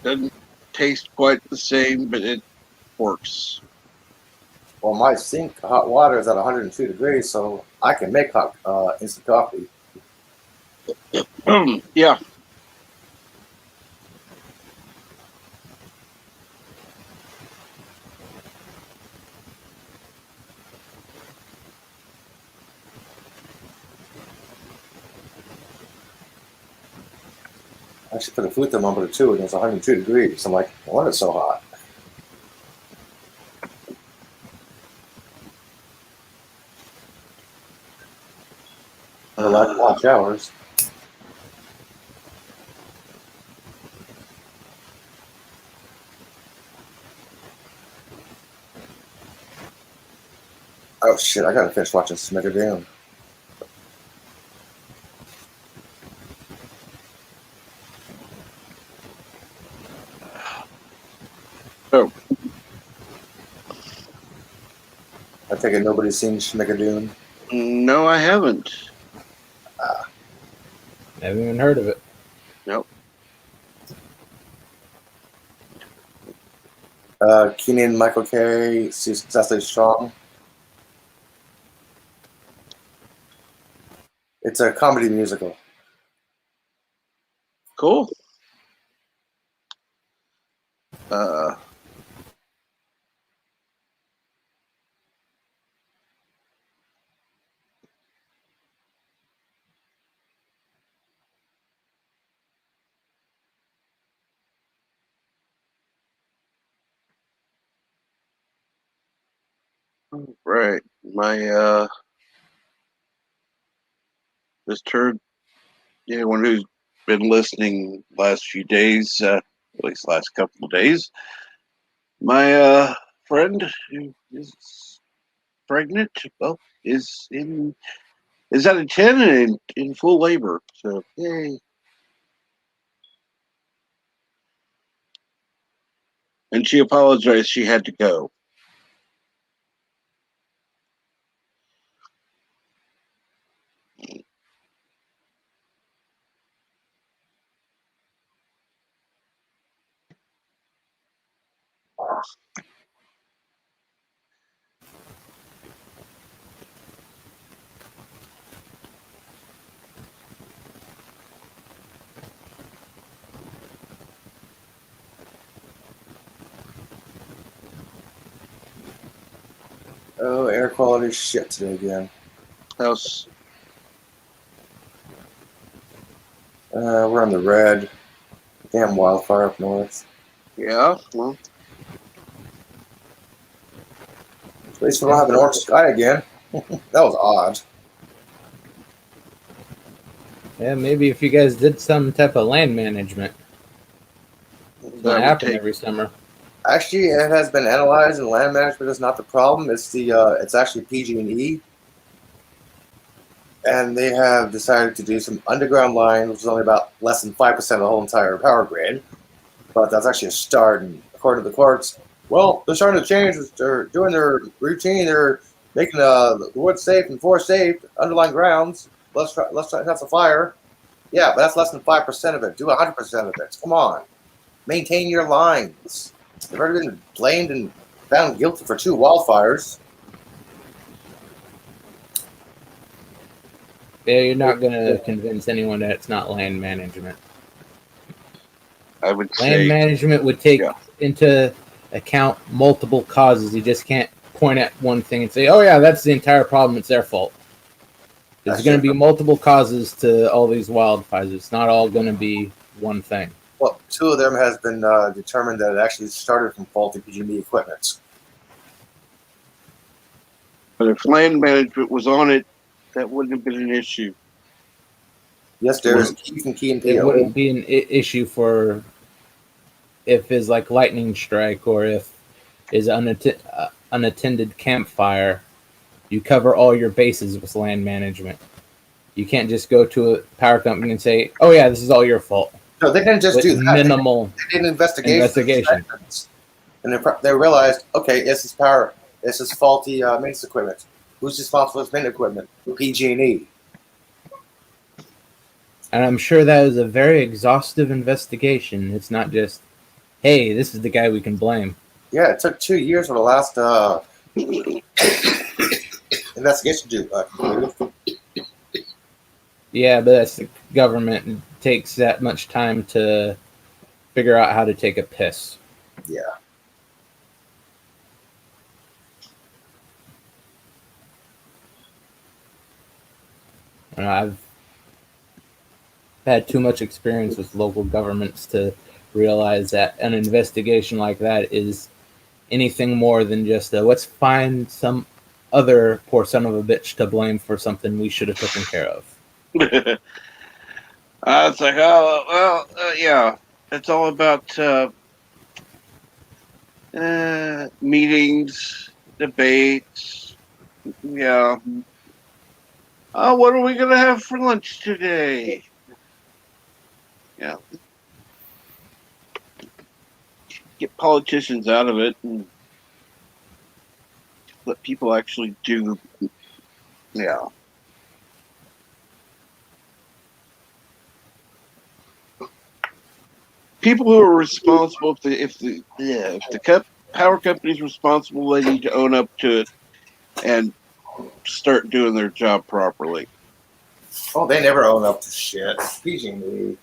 Doesn't taste quite the same, but it works. Well, my sink hot water is at 102 degrees, so I can make hot instant coffee. Yeah. I should put a food thermometer too, and it's 102 degrees. I'm like, no wonder it's so hot. I like hot showers. Oh shit! I gotta finish watching Smitter. Oh, I take it nobody's seen Schmigadoon. no, I haven't. Never even heard of it. Nope. Keenan Michael Carey, Cecily Strong. It's a comedy musical. Cool. Right. My just heard anyone who's been listening last few days, at least last couple of days. My friend who is pregnant, well, is at a 10 and in full labor. So yay. And she apologized she had to go. Oh, air quality shit today again. House. We're on the red. Damn wildfire up north. Yeah, well, At least we don't have an orange sky again. That was odd. Yeah, maybe if you guys did some type of land management, it's that gonna would happen take. every summer. Actually, it has been analyzed, and land management is not the problem. It's actually PG&E, and they have decided to do some underground line, which is only about less than 5% of the whole entire power grid. But that's actually a start, and according to the courts, well, they're starting to change. They're doing their routine. They're making the wood safe and forest safe, underlying grounds. Let's try that's a fire. Yeah, but that's less than 5% of it. Do 100% of it. Come on, maintain your lines. They've already been blamed and found guilty for 2 wildfires. Yeah, you're not gonna convince anyone that it's not land management. I would Land say. management would take yeah. into account multiple causes. You just can't point at one thing and say, "Oh yeah, that's the entire problem. It's their fault." There's That's going to true. be multiple causes to all these wildfires. It's not all going to be one thing. Well, 2 of them has been determined that it actually started from faulty PG&E equipment. But if land management was on it, that wouldn't have been an issue. Yes, there is Keith and Key and It PO. wouldn't be an issue for if it's like lightning strike or if is unattended campfire. You cover all your bases with land management. You can't just go to a power company and say, "Oh yeah, this is all your fault." No, they didn't just With do that. minimal They did an investigation. And they realized, okay, this is faulty maintenance equipment. Who's responsible for this maintenance equipment? PG&E. And I'm sure that is a very exhaustive investigation. It's not just, hey, this is the guy we can blame. Yeah, it took 2 years for the last investigation to do. Yeah, but that's the government. It takes that much time to figure out how to take a piss. Yeah. I've had too much experience with local governments to realize that an investigation like that is anything more than just let's find some other poor son of a bitch to blame for something we should have taken care of. It's like, oh, well, yeah. It's all about meetings, debates. Yeah. Oh, what are we going to have for lunch today? Yeah. Get politicians out of it and let people actually do. Yeah. People who are responsible, if the power company's responsible, they need to own up to it and start doing their job properly. Oh, they never own up to shit. PG&E.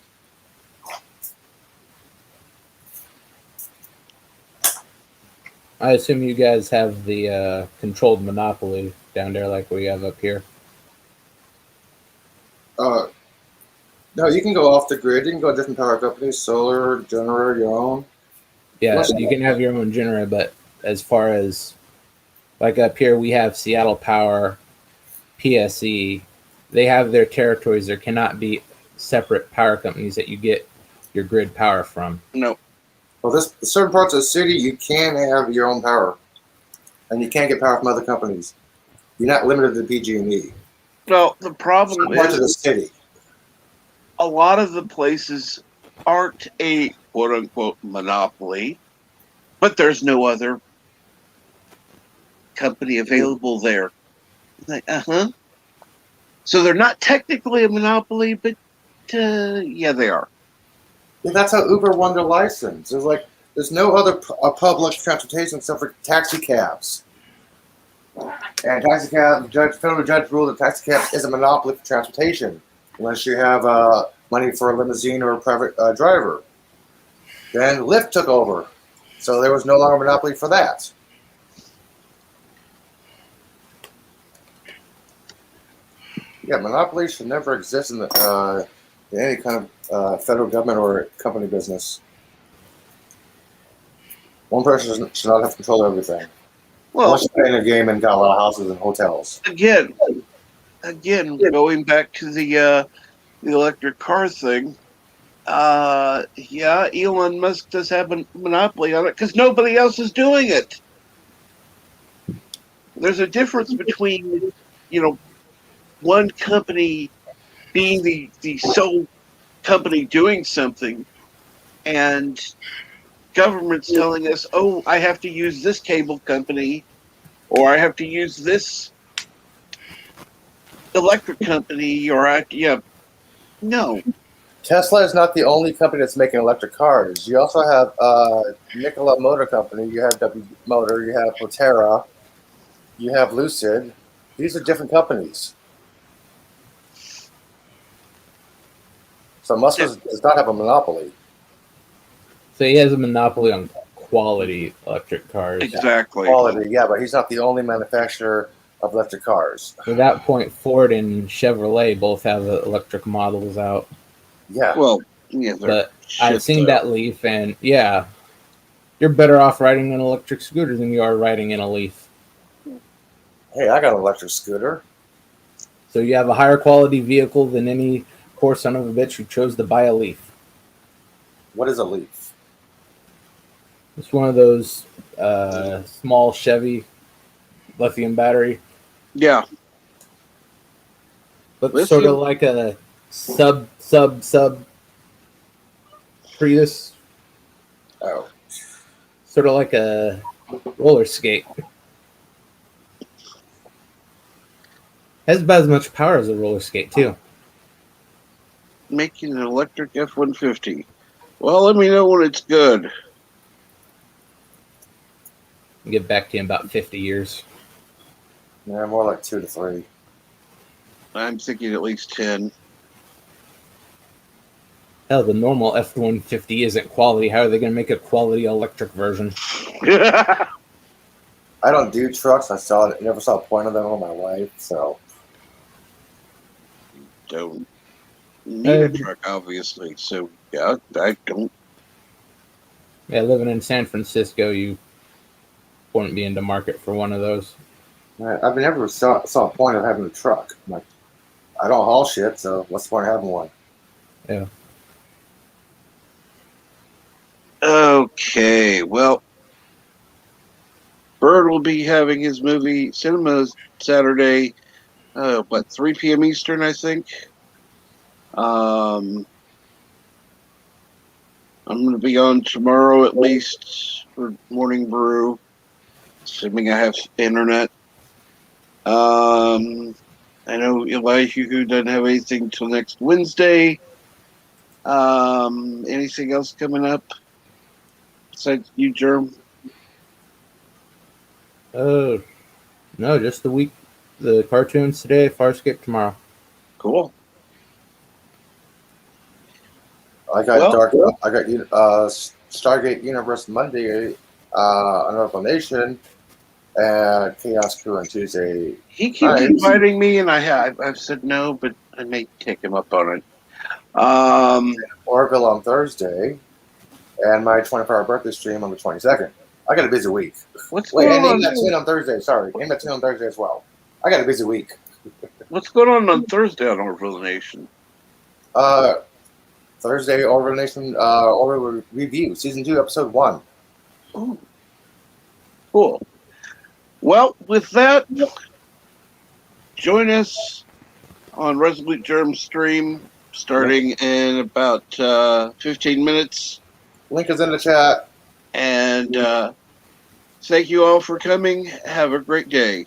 I assume you guys have the controlled monopoly down there like we have up here. No, you can go off the grid. You can go to different power companies, solar, generator, your own. Yeah, you can have your own generator, but as far as like up here, we have Seattle Power, PSE. They have their territories. There cannot be separate power companies that you get your grid power from. No. Well, certain parts of the city, you can have your own power, and you can't get power from other companies. You're not limited to PG&E. Well, the problem Parts of the is city. a lot of the places aren't a quote-unquote monopoly, but there's no other company available there. Like, So they're not technically a monopoly, but yeah, they are. Yeah, that's how Uber won their license. There's no other public transportation except for taxi cabs. And federal judge ruled that taxi cab is a monopoly for transportation, unless you have money for a limousine or a private driver. Then Lyft took over, so there was no longer a monopoly for that. Yeah, monopolies should never exist in any kind of federal government or company business. One person should not have control of everything. Well, Unless you're playing a game and got a lot of houses and hotels. again, going back to the electric car thing. Yeah, Elon Musk does have a monopoly on it because nobody else is doing it. There's a difference between, one company being the sole company doing something and governments telling us, oh, I have to use this cable company or I have to use this electric company no. Tesla is not the only company that's making electric cars. You also have Nikola Motor Company. You have W Motor. You have Proterra. You have Lucid. These are different companies. So Musk does not have a monopoly. So he has a monopoly on quality electric cars. Exactly. Quality, yeah, but he's not the only manufacturer of electric cars. At that point, Ford and Chevrolet both have electric models out. Yeah. Well, Yeah, But I've seen that Leaf, and yeah, you're better off riding an electric scooter than you are riding in a Leaf. Hey, I got an electric scooter. So you have a higher quality vehicle than any poor son of a bitch who chose to buy a Leaf. What is a Leaf? It's one of those small Chevy lithium battery. Yeah. Looks sort of Lithium? like a sub Prius. Oh, Sort of like a roller skate. Has about as much power as a roller skate too. Making an electric F-150. Well, let me know when it's good. I'll get back to you in about 50 years. yeah, more like 2 to 3. I'm thinking at least 10. Hell, the normal F-150 isn't quality. How are they going to make a quality electric version? I don't do trucks. Never saw a point of them in my life. So Don't need a truck, obviously. So, yeah, I don't. Yeah, living in San Francisco, you wouldn't be in the market for one of those. I've never saw a point of having a truck. I'm like, I don't haul shit, so what's the point of having one? Yeah. Okay, well, Bird will be having his movie cinema Saturday, 3 p.m. Eastern, I think. I'm going to be on tomorrow at least for Morning Brew, assuming I have internet. I know Elihu doesn't have anything till next Wednesday. Anything else coming up besides you, Germ? Oh, no, just the week. The cartoons today, Farscape tomorrow. Cool. I got Well, Stargate Universe Monday, Unravel Nation, and Chaos Crew on Tuesday. he keeps night. inviting me, and I've said no, but I may take him up on it. Orville on Thursday, and my 24-hour birthday stream on the 22nd. I got a busy week. What's Wait, going and on? Name That Tune on Thursday. Sorry, Name That Tune on Thursday as well. I got a busy week. What's going on Thursday on Orville Nation? Thursday, Orville Nation, Orville Review, Season 2, Episode 1. Oh, cool. Well, with that, join us on Resolute Germ stream starting in about 15 minutes. Link is in the chat. And thank you all for coming. Have a great day.